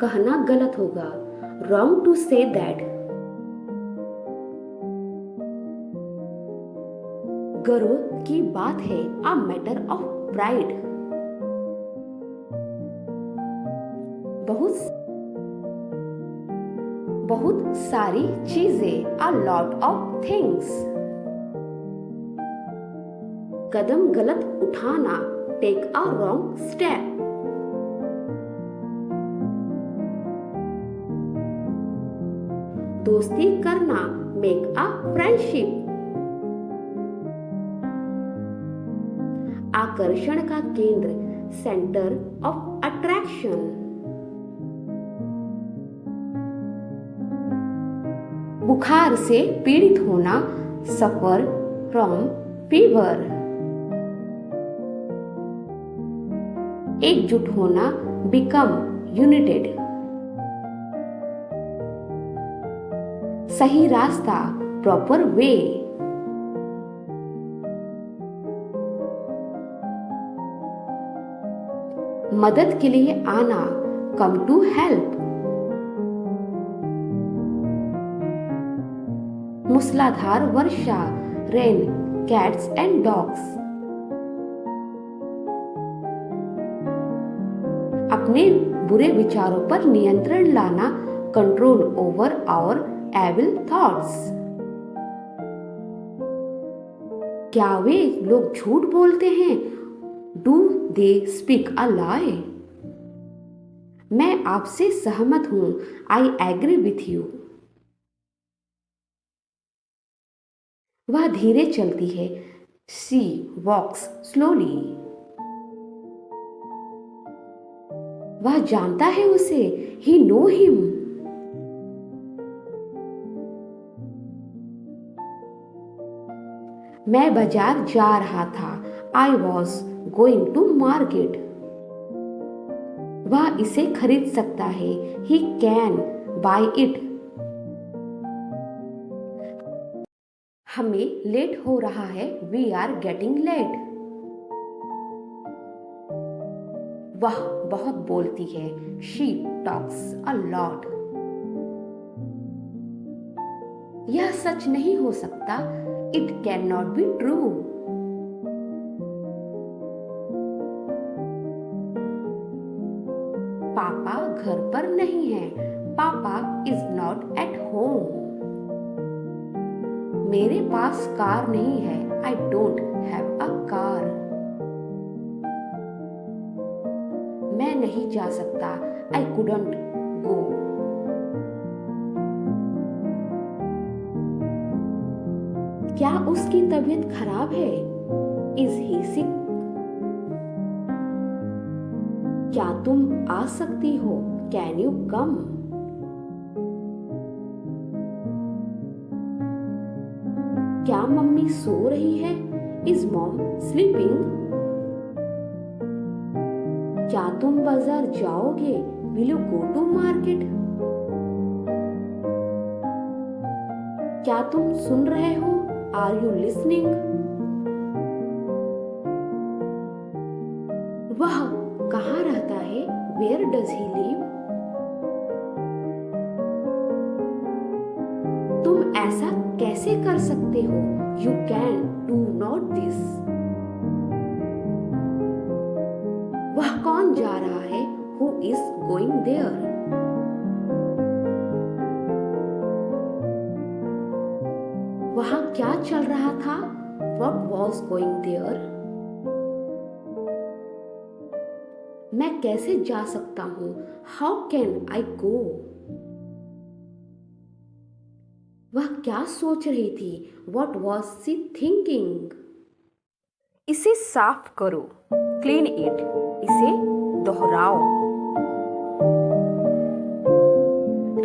कहना गलत होगा. Wrong to say that. गर्व की बात है. A matter of pride. बहुत सारी चीजें. A lot of things. कदम गलत उठाना. Take a wrong step. दोस्ती करना. Make a friendship. आकर्षण का केंद्र. Center of attraction. बुखार से पीड़ित होना. Suffer from fever. एकजुट होना. Become united. सही रास्ता. Proper way. मदद के लिए आना. Come to help. मूसलाधार वर्षा. Rain, cats and dogs. अपने बुरे विचारों पर नियंत्रण लाना. Control over our evil thoughts. क्या वे लोग झूठ बोलते हैं? Do they speak a lie? मैं आपसे सहमत हूं. I agree with you. वह धीरे चलती है. She walks slowly. वह जानता है उसे. He know him. मैं बाजार जा रहा था. I was going to market. वह इसे खरीद सकता है. He can buy it. हमें लेट हो रहा है. We are getting late. वह बहुत बोलती है. She talks a lot. यह सच नहीं हो सकता. It cannot be true. पापा घर पर नहीं है. पापा is not at home. मेरे पास कार नहीं है. I don't have a car. मैं नहीं जा सकता. I couldn't go. क्या उसकी तबीयत खराब है? Is he sick? क्या तुम आ सकती हो? Can you come? क्या मम्मी सो रही है? Is mom sleeping? क्या तुम बाजार जाओगे? Will you go to market? क्या तुम सुन रहे हो? Are you listening? वह कहाँ रहता है? Where does he live? तुम ऐसा कैसे कर सकते हो? You can do not this. वह कौन जा रहा है? Who is going there? वहां क्या चल रहा था? What was going there? मैं कैसे जा सकता हूं? How can I go? वह क्या सोच रही थी? What was she thinking? इसे साफ करो, क्लीन इट। इसे दोहराओ,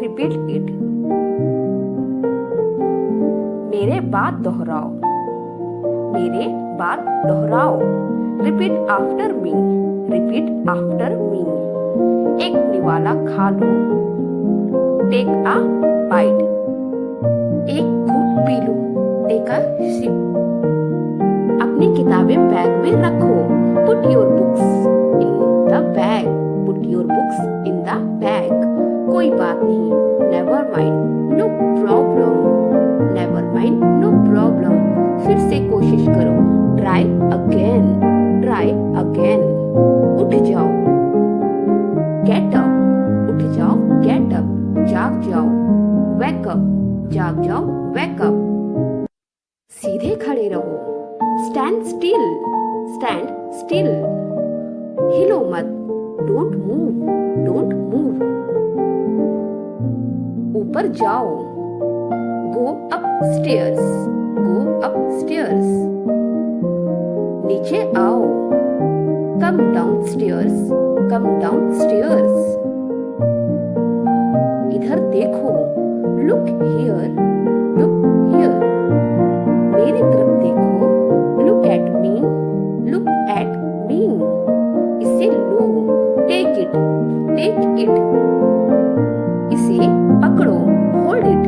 रिपीट इट। मेरे बात दोहराओ, मेरे बात दोहराओ। Repeat after me, repeat after me. एक निवाला खा लो, टेक अ बाइट। एक घूंट पी लो, टेक अ सिप। अपनी किताबें बैग में रखो, put your books in the bag, put your books in the bag. कोई बात नहीं, never mind, no problem, never mind, no problem. फिर से कोशिश करो, ट्राई अगेन, ट्राई अगेन। उठ जाओ, गेट अप, उठ जाओ, गेट अप। जाग जाओ, वेक अप, जाग जाओ, वेक अप। सीधे खड़े रहो, स्टैंड स्टिल, स्टैंड स्टिल। हिलो मत, डोंट मूव, डोंट मूव। ऊपर जाओ, go up stairs, go up stairs. नीचे आओ, come down stairs, come down stairs. इधर देखो, लुक हियर, लुक हियर। मेरी तरफ देखो, look at me, look at me. इसे लो, टेक इट, टेक इट। इसे पकड़ो, होल्ड इट,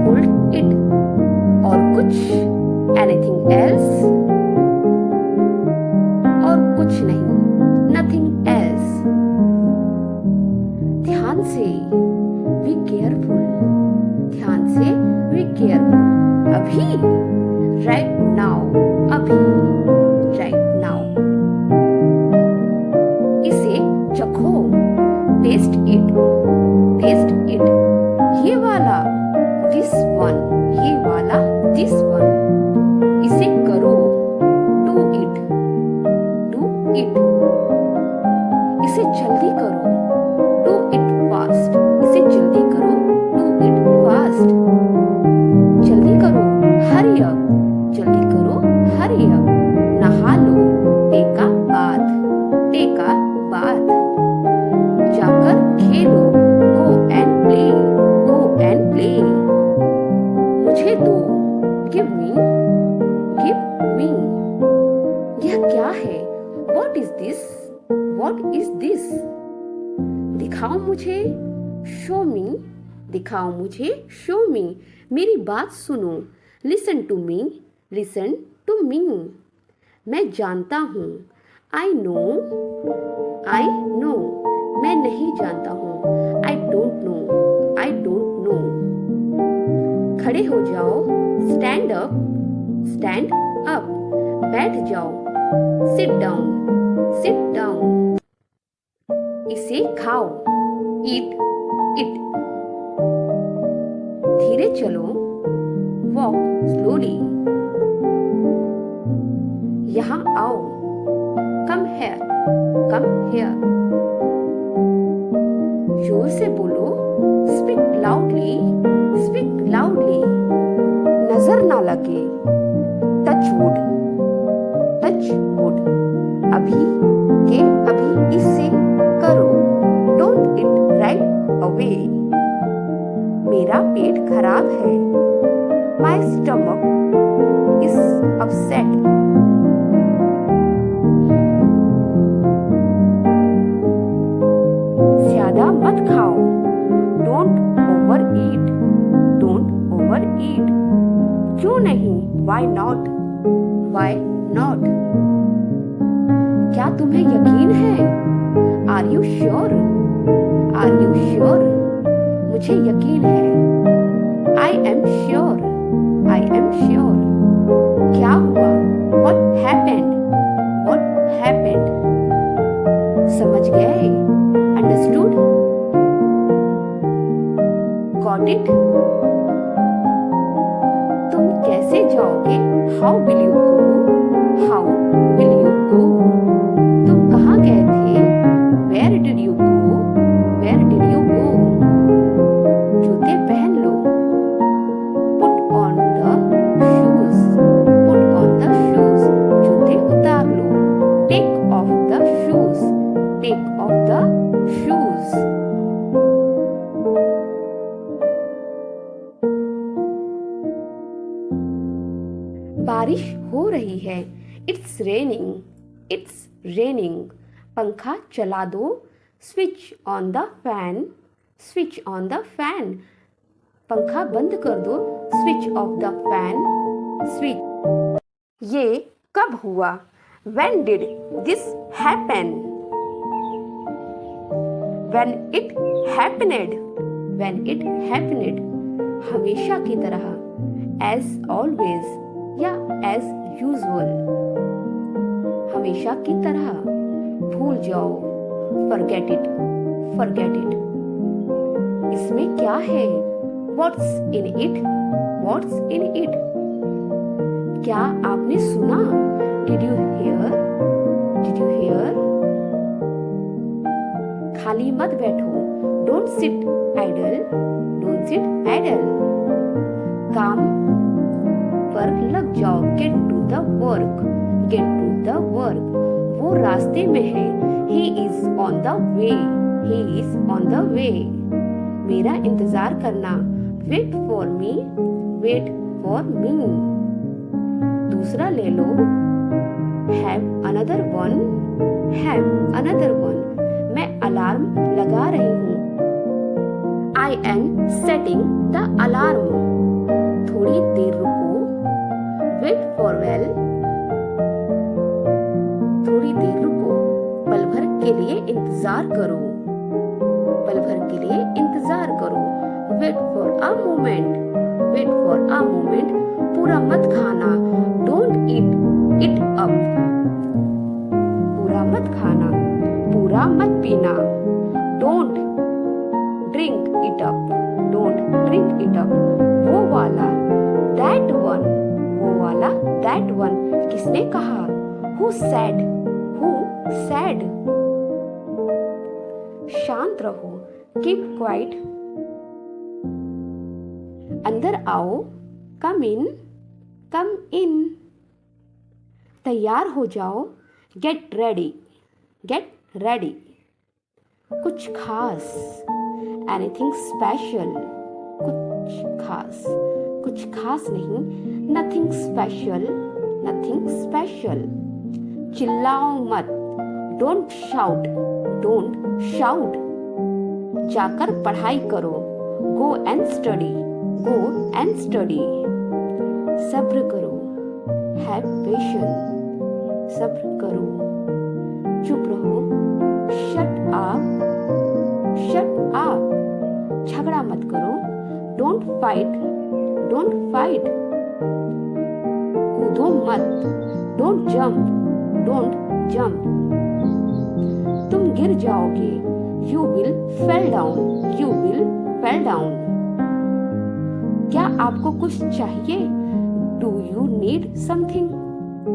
होल्ड इट। और कुछ? Anything else? और कुछ नहीं, नथिंग एल्स। ध्यान से, बी केयरफुल, ध्यान से, बी केयरफुल। अभी, राइट नाउ, अभी, राइट नाउ। इसे चखो, टेस्ट इट, टेस्ट इट। ये वाला, दिस वन, ये वाला, दिस वन। इसे करो, डू इट, डू इट। इसे जल्दी करो, डू इट फास्ट। इसे जल्दी करो, डू इट फास्ट। जल्दी करो, हरी अप, जल्दी करो, हरी अप। नहा लो, take a bath, take a bath. जाकर खेलो, go and play, go and play. मुझे दो, गिव मी, गिव मी। यह क्या है? What is this, what is this? दिखाओ मुझे, शो मी, दिखाओ मुझे, शो मी। मेरी बात सुनो, listen to me, listen to me. मैं जानता हूँ, आई नो, आई नो। मैं नहीं जानता हूँ, I don't know, I don't know. खड़े हो जाओ, स्टैंड अप, स्टैंड अप। बैठ जाओ, सिट डाउन, सिट डाउन। इसे खाओ, ईट इट। धीरे चलो, वॉक स्लोली। यहाँ आओ, कम हेयर, कम हेयर। जोर से बोलो, स्पीक लाउडली, स्पीक लाउडली। नजर ना लगे, टच वुड, टच वुड। अभी के अभी इसे करो, डोंट इट राइट अवे। मेरा पेट खराब है, माई स्टमक said. ज्यादा मत खाओ, don't over eat, don't over ईट। क्यों नहीं, वाई नॉट, वाई नॉट। क्या तुम्हें यकीन है, are you sure, are you sure. मुझे यकीन है, I am sure, I am sure. क्या हुआ, what happened, what happened। समझ गए, understood, got it। तुम कैसे जाओगे, how will you go, how will you go। तुम कहाँ गए थे, where did you go, where did you go। जूते पहन लो, put on the shoes, put on the shoes। जूते उतार लो, take off the shoes, take off the shoes। बारिश हो रही है, इट्स रेनिंग, इट्स रेनिंग। पंखा चला दो, switch on the fan, switch on the fan. पंखा बंद कर दो, switch off the fan, switch. ये कब हुआ, when did this happen, when it happened, when it happened। हमेशा की तरह, as always या as usual। हमेशा की तरह, भूल जाओ, forget it, forget it। इसमें क्या है, what's in it, what's in it। क्या आपने सुना, did you hear, did you hear। खाली मत बैठो, don't sit idle, don't sit idle। काम पर लग जाओ, get to the work, get to the work। वो रास्ते में है, he is on the way, he is on the way। मेरा इंतजार करना, wait for me, wait for me। दूसरा ले लो, have another one, have another one। मैं अलार्म लगा रही हूँ, I am setting the alarm। थोड़ी देर रुको, wait for well। थोड़ी देर रुको, पल भर के लिए इंतजार करो, पल भर के लिए इंतजार करो। wait for a moment, wait for a moment। पूरा मत खाना, don't eat it up। पूरा मत खाना, पूरा मत पीना, don't drink it up, don't drink it up। वो वाला, that one, वो वाला, that one। किसने कहा, who said, who said। शांत रहो, keep quiet। अंदर आओ, come in, come in। तैयार हो जाओ, get ready, get ready। कुछ खास, anything special। कुछ खास, कुछ खास नहीं, nothing special, nothing special। चिल्लाओ मत, don't shout, don't shout। जाकर पढ़ाई करो, go and study, go and study। सब्र करो, have patience, सब्र करो। चुप रहो, shut up, shut up। झगड़ा मत करो, don't fight, don't fight। कूदो मत, don't jump, don't jump। तुम गिर जाओगे, you will fall down, you will fall down। क्या आपको कुछ चाहिए, do you need something,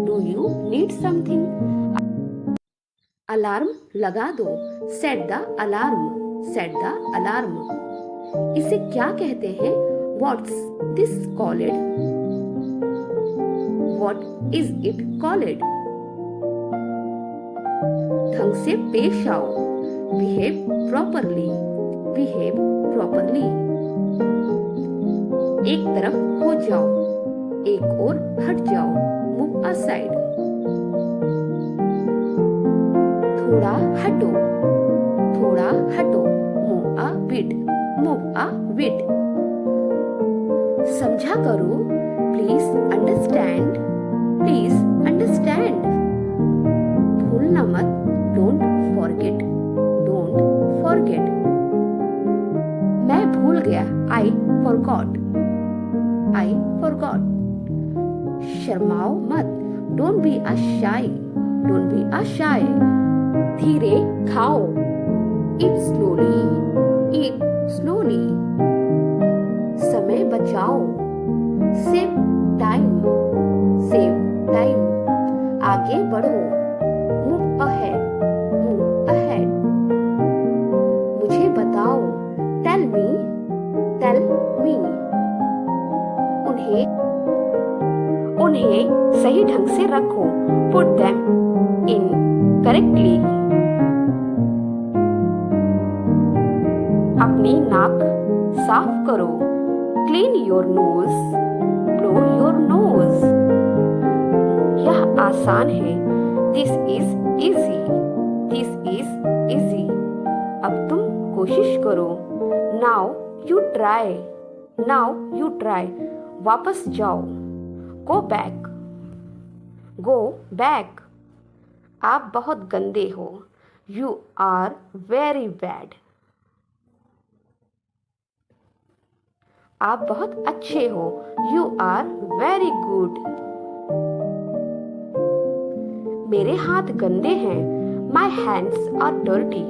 do you need something। Alarm लगा दो, set the alarm, set the alarm। इसे क्या कहते हैं, what's this called, what is it called। ढंग से पेश आओ, behave properly, behave properly। एक तरफ हो जाओ, एक और हट जाओ, मूव असाइड। थोड़ा हटो, थोड़ा हटो, move a bit, move a bit. समझा करो, प्लीज अंडरस्टैंड, प्लीज अंडरस्टैंड। भूलना मत, डोंट फॉरगेट, डोंट फॉरगेट। मैं भूल गया, आई फॉरगॉट, आई फॉरगॉट। शर्माओ मत, don't be a shy, don't be a shy. धीरे खाओ, ईट स्लोली, ईट स्लोली। समय बचाओ, सेव टाइम, सेव टाइम। आगे बढ़ो, मूव अहेड, मूव अहेड। मुझे बताओ, टेल मी, टेल मी। उन्हें सही ढंग से रखो, पुट देम इन करेक्टली। अपनी नाक साफ करो, clean your nose, blow your nose. यह आसान है, this is easy, this is easy. अब तुम कोशिश करो, now you try, now you try. वापस जाओ, गो बैक, गो बैक। आप बहुत गंदे हो, यू आर वेरी बैड। आप बहुत अच्छे हो, यू आर वेरी गुड। मेरे हाथ गंदे हैं, my hands are dirty,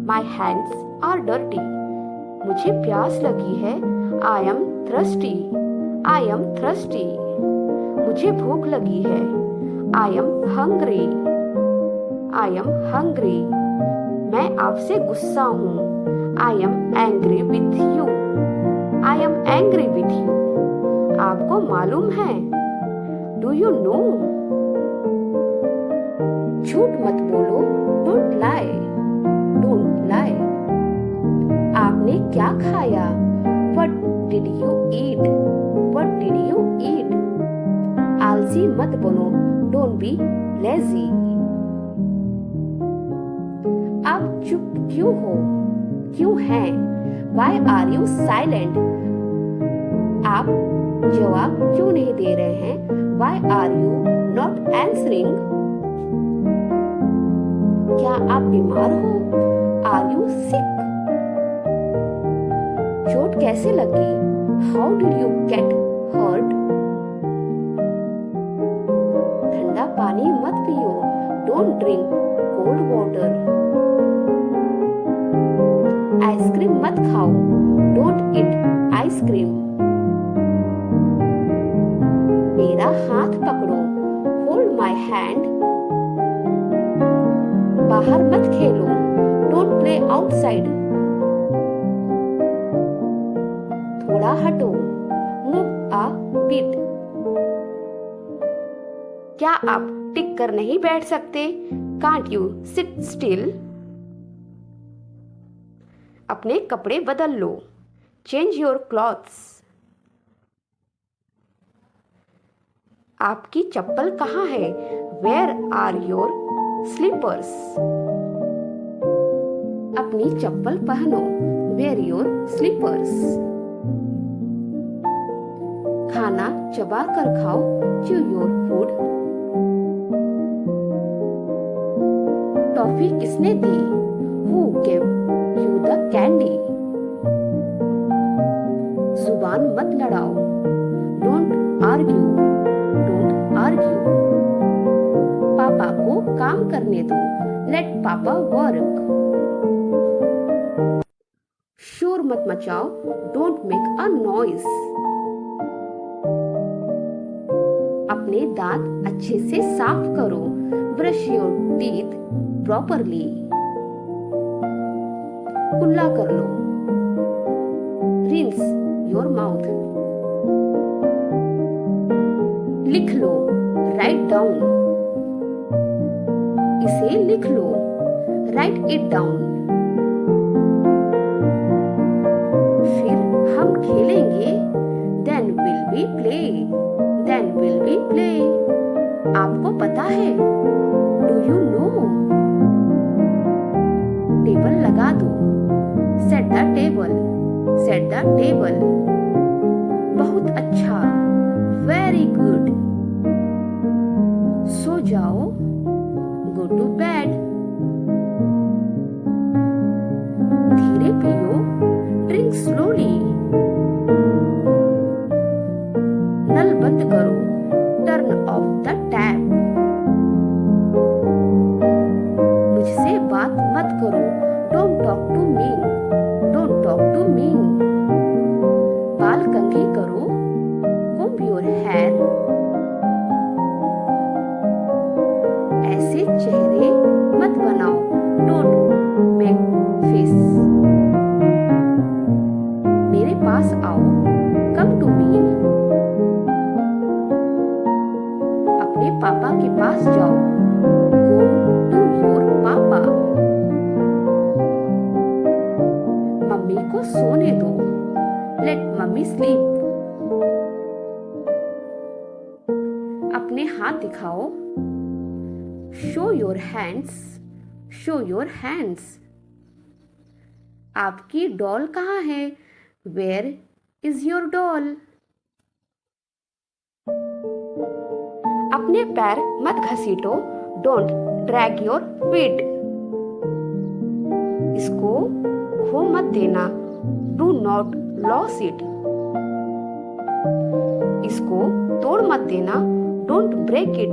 my hands are dirty. मुझे प्यास लगी है, I am thirsty, I am thirsty. मुझे भूख लगी है, I am hungry, I am hungry. मैं आपसे गुस्सा हूँ, I am angry with you, I am angry with you. आपको मालूम है, डू यू नो। झूठ मत बोलो, डोंट लाई, डोंट लाई। आपने क्या खाया, what did you eat, what did you eat. आलसी मत बनो, डोंट बी लेजी। आप चुप क्यों हो, क्यों हैं, वाई आर यू साइलेंट। आप जवाब क्यों नहीं दे रहे हैं, why are you not answering. क्या आप बीमार हो, आर यू सिक। चोट कैसे लगी, how did you get hurt. ठंडा पानी मत पियो, don't drink cold water. Ice cream मत खाओ, डोंट ईट आइसक्रीम। मेरा हाथ पकड़ो, होल्ड माई हैंड। बाहर मत खेलो, डोंट प्ले आउटसाइड। थोड़ा हटो, मूव अ बिट। क्या आप टिक कर नहीं बैठ सकते, कांट यू सिट स्टिल। अपने कपड़े बदल लो, चेंज योर क्लॉथ्स। आपकी चप्पल कहाँ है, वेयर आर योर स्लीपर्स। अपनी चप्पल पहनो, वेयर योर स्लीपर्स। खाना चबा कर खाओ, च्यू योर फूड। टॉफी किसने दी, who gave you the candy. जुबान मत लड़ाओ, don't argue, don't argue. Papa को काम करने दो, लेट पापा वर्क। शोर मत मचाओ, डोंट मेक अ नॉइज। अपने दांत अच्छे से साफ करो, ब्रश योर टीथ प्रॉपरली। कुल्ला कर लो, रिंस योर माउथ। लिख लो, राइट डाउन। इसे लिख लो, राइट इट डाउन। फिर हम खेलेंगे, then will we play, then will we play. आपको पता है? Do you know? टेबल लगा दो। Set the table. Set the table. बहुत अच्छा। Very good. सो जाओ। Go to bed. धीरे पियो। Drink slowly. नल बंद करो। Turn off the tap. मुझसे बात मत करो। Don't talk to me. Don't talk to me. बाल कंघी करो। comb your hair। ऐसे चेहरे मत बनाओ। डोंट मेक फेस। मेरे पास आओ। कम टू मी। अपने पापा के पास जाओ। Go to your papa. Mummy को सोने दो। Let mummy sleep. अपने हाथ दिखाओ। Show your hands. Show your hands. आपकी डॉल कहाँ है? Where is your doll? अपने पैर मत घसीटो। Don't drag your feet. इसको खो मत देना। Do not loss it. इसको तोड़ मत देना। Don't break it.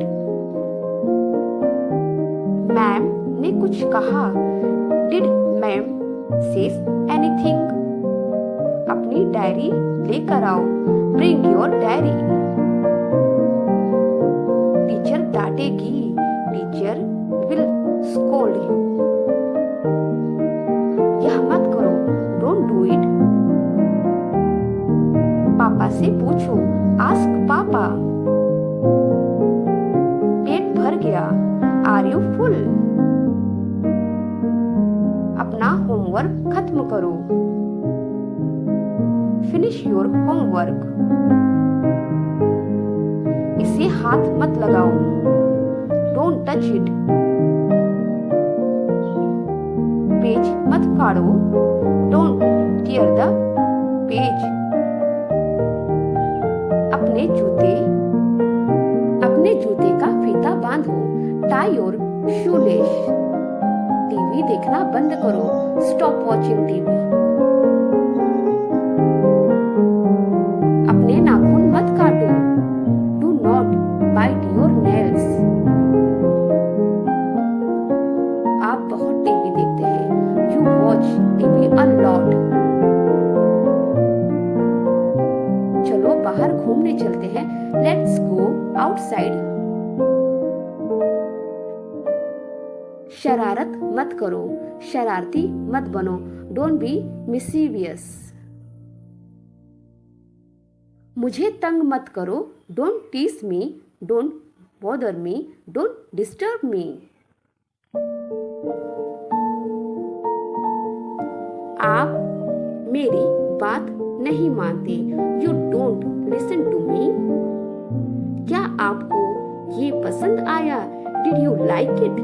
मैम ने कुछ कहा। Did ma'am says anything? अपनी डायरी लेकर आओ। Bring your diary. टीचर डांटेगी। Teacher will scold you. यह मत करो। Don't do it. पापा से पूछो। Ask papa. पेट भर गया। Are you full? अपना होमवर्क खत्म करो। Finish your homework. इसे हाथ मत लगाओ। Don't touch it. पेज मत फाड़ो। Don't tear the page. अपने जूते का फीता बांधो। Tie your shoelace. टीवी देखना बंद करो। Stop watching TV. अपने नाखून मत काटो। Do not bite your nails. आप बहुत टीवी देखते हैं। You watch TV a lot. चलो बाहर घूमने चलते हैं। Let's go outside. शरारत मत करो। शरारती मत बनो। Don't be mischievous. मुझे तंग मत करो। Don't tease me. Don't bother me. Don't disturb me. आप मेरी बात नहीं मानते। You don't listen to me. क्या आपको ये पसंद आया? Did you like it?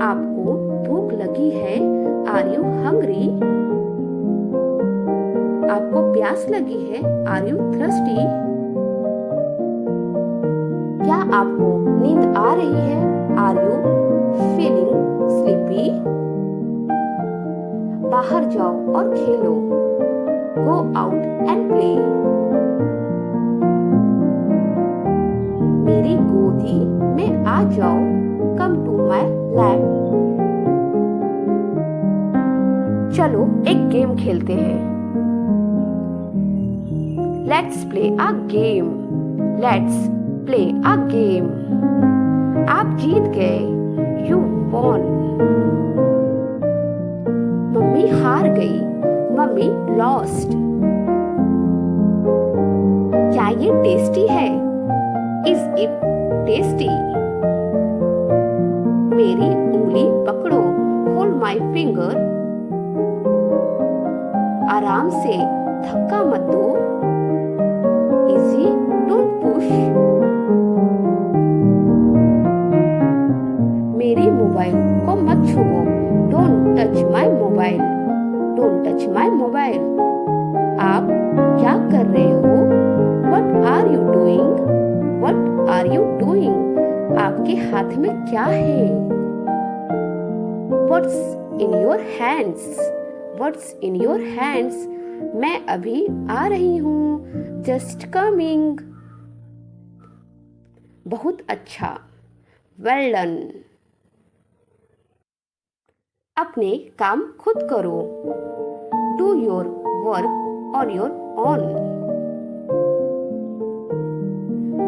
आपको भूख लगी है? Are you hungry? आपको प्यास लगी है? Are you thirsty? क्या आपको नींद आ रही है? Are you feeling sleepy? बाहर जाओ और खेलो। Go out and play. मेरी गोदी में आ जाओ। Come to my lap. चलो एक गेम खेलते हैं। Let's play a game. Let's play a game. आप जीत गए। You won. मम्मी हार गई। Mummy lost. क्या ये टेस्टी है? Is it tasty? मेरी उंगली पकड़ो। Hold my finger. आराम से धक्का मत दो। Easy, don't push. Touch my mobile. आप क्या कर रहे हो? What are you doing? What are you doing? आपके हाथ में क्या है? What's in your hands? What's in your hands? मैं अभी आ रही हूँ। Just coming. बहुत अच्छा, वेल डन। अपने काम खुद करो। Do your work on your own.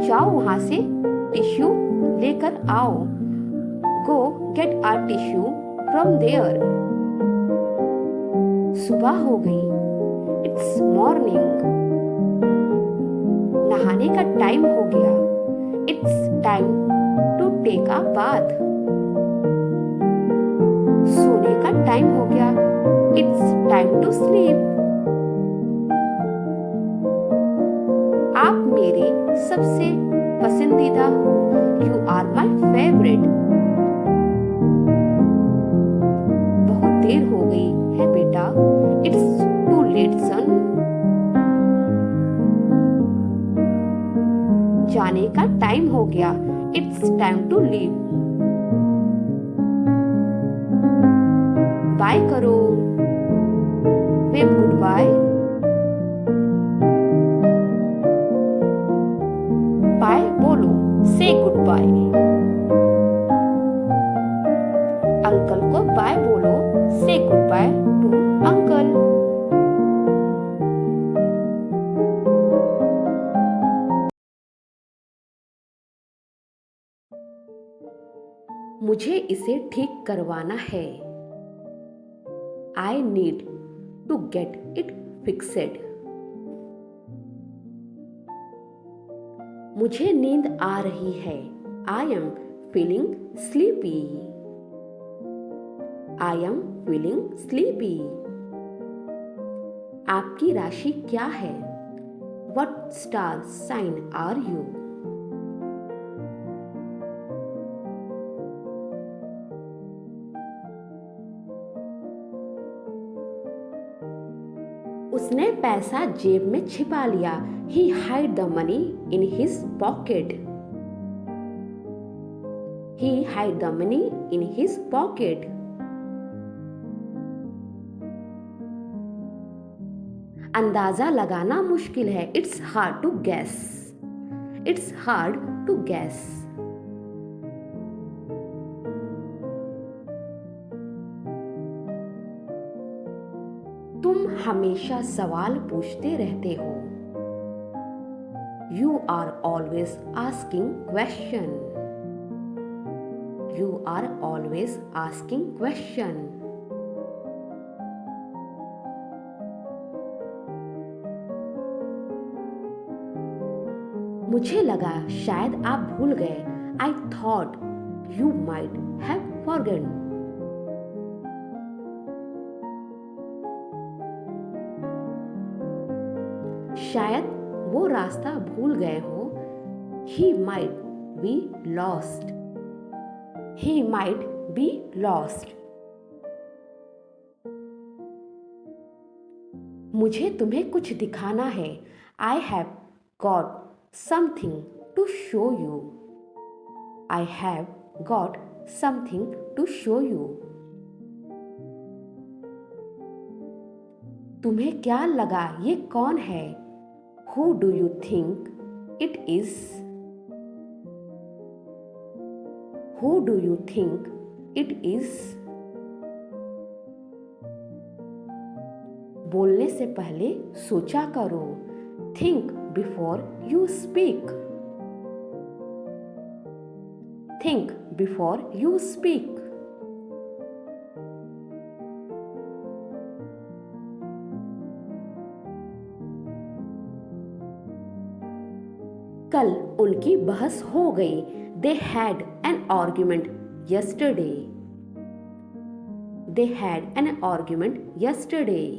जाओ वहां से टिश्यू लेकर आओ। Go get a tissue from there. सुबह हो गई। It's morning. नहाने का टाइम हो गया। It's time to take a bath. सोने का टाइम हो गया। It's time to sleep. आप मेरे सबसे पसंदीदा हो। You are my favourite. बहुत देर हो गई है बेटा। It's too late son. जाने का टाइम हो गया। It's time to leave. Bye करो। Wave good bye. बाय बोलो। से गुड बाय। अंकल को बाय बोलो। से गुड बाय टू अंकल। मुझे इसे ठीक करवाना है। I need to get it fixed. मुझे नींद आ रही है। I am feeling sleepy. I am feeling sleepy. आपकी राशि क्या है? What star sign are you? उसने पैसा जेब में छिपा लिया। He hid the money in his pocket. He hid the money in his pocket. अंदाजा लगाना मुश्किल है। It's hard to guess. It's hard to guess. तुम हमेशा सवाल पूछते रहते हो। You are always asking question. You are always asking question. मुझे लगा शायद आप भूल गए। I thought you might have forgotten. शायद वो रास्ता भूल गए हो। He might be lost. He might be lost. मुझे तुम्हें कुछ दिखाना है। I have got something to show you. I have got something to show you. तुम्हें क्या लगा ये कौन है? Who do you think it is? Who do you think it is? बोलने से पहले सोचा करो। Think before you speak. Think before you speak. कल उनकी बहस हो गई। They had an argument yesterday. They had an argument yesterday.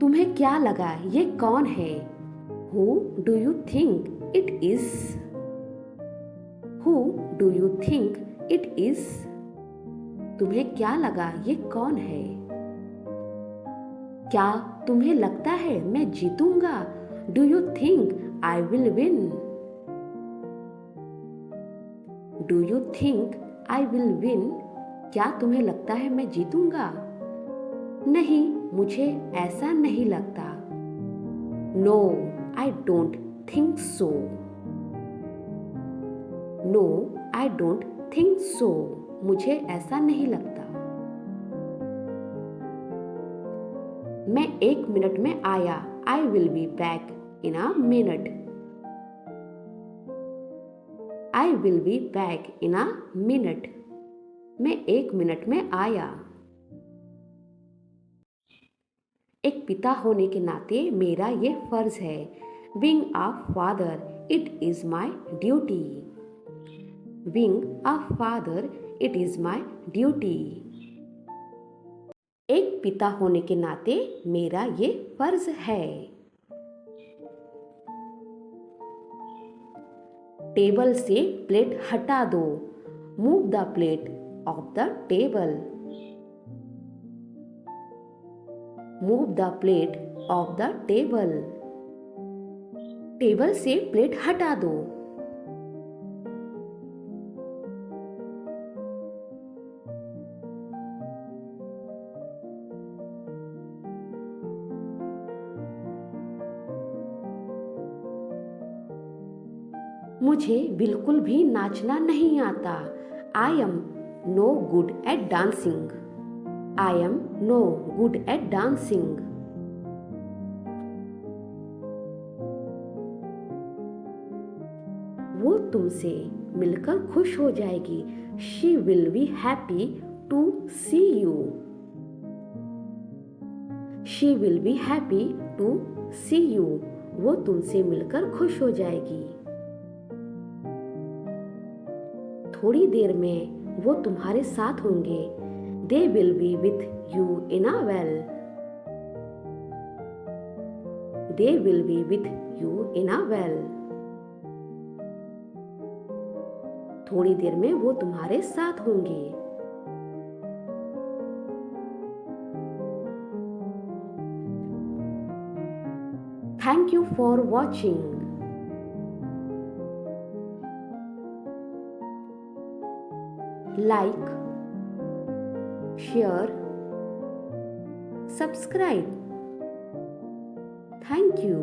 तुम्हें क्या लगा ये कौन है? Who do you think it is? Who do you think it is? तुम्हें क्या लगा ये कौन है? क्या तुम्हें लगता है मैं जीतूंगा? Do you think I will win? Do you think I will win? क्या तुम्हें लगता है मैं जीतूंगा? नहीं, मुझे ऐसा नहीं लगता। No, I don't think so. No, I don't think so. मुझे ऐसा नहीं लगता। मैं 1 मिनट में आया। I will be back in a minute. I will be back in a minute. मैं 1 मिनट में आया। एक पिता होने के नाते मेरा ये फर्ज है। Being a father, it is my duty. Being a father, it is my duty. एक पिता होने के नाते मेरा ये फर्ज है। टेबल से प्लेट हटा दो। Move the plate off the table. Move the plate off the table. Table से प्लेट हटा दो। मुझे बिल्कुल भी नाचना नहीं आता। I am no good at dancing. I am no good at dancing. वो तुमसे मिलकर खुश हो जाएगी। She will be happy to see you. She will be happy to see you. वो तुमसे मिलकर खुश हो जाएगी। थोड़ी देर में वो तुम्हारे साथ होंगे। They will be with you in a well. They will be with you in a well. थोड़ी देर में वो तुम्हारे साथ होंगे। Thank you for watching. Like, share, subscribe. Thank you.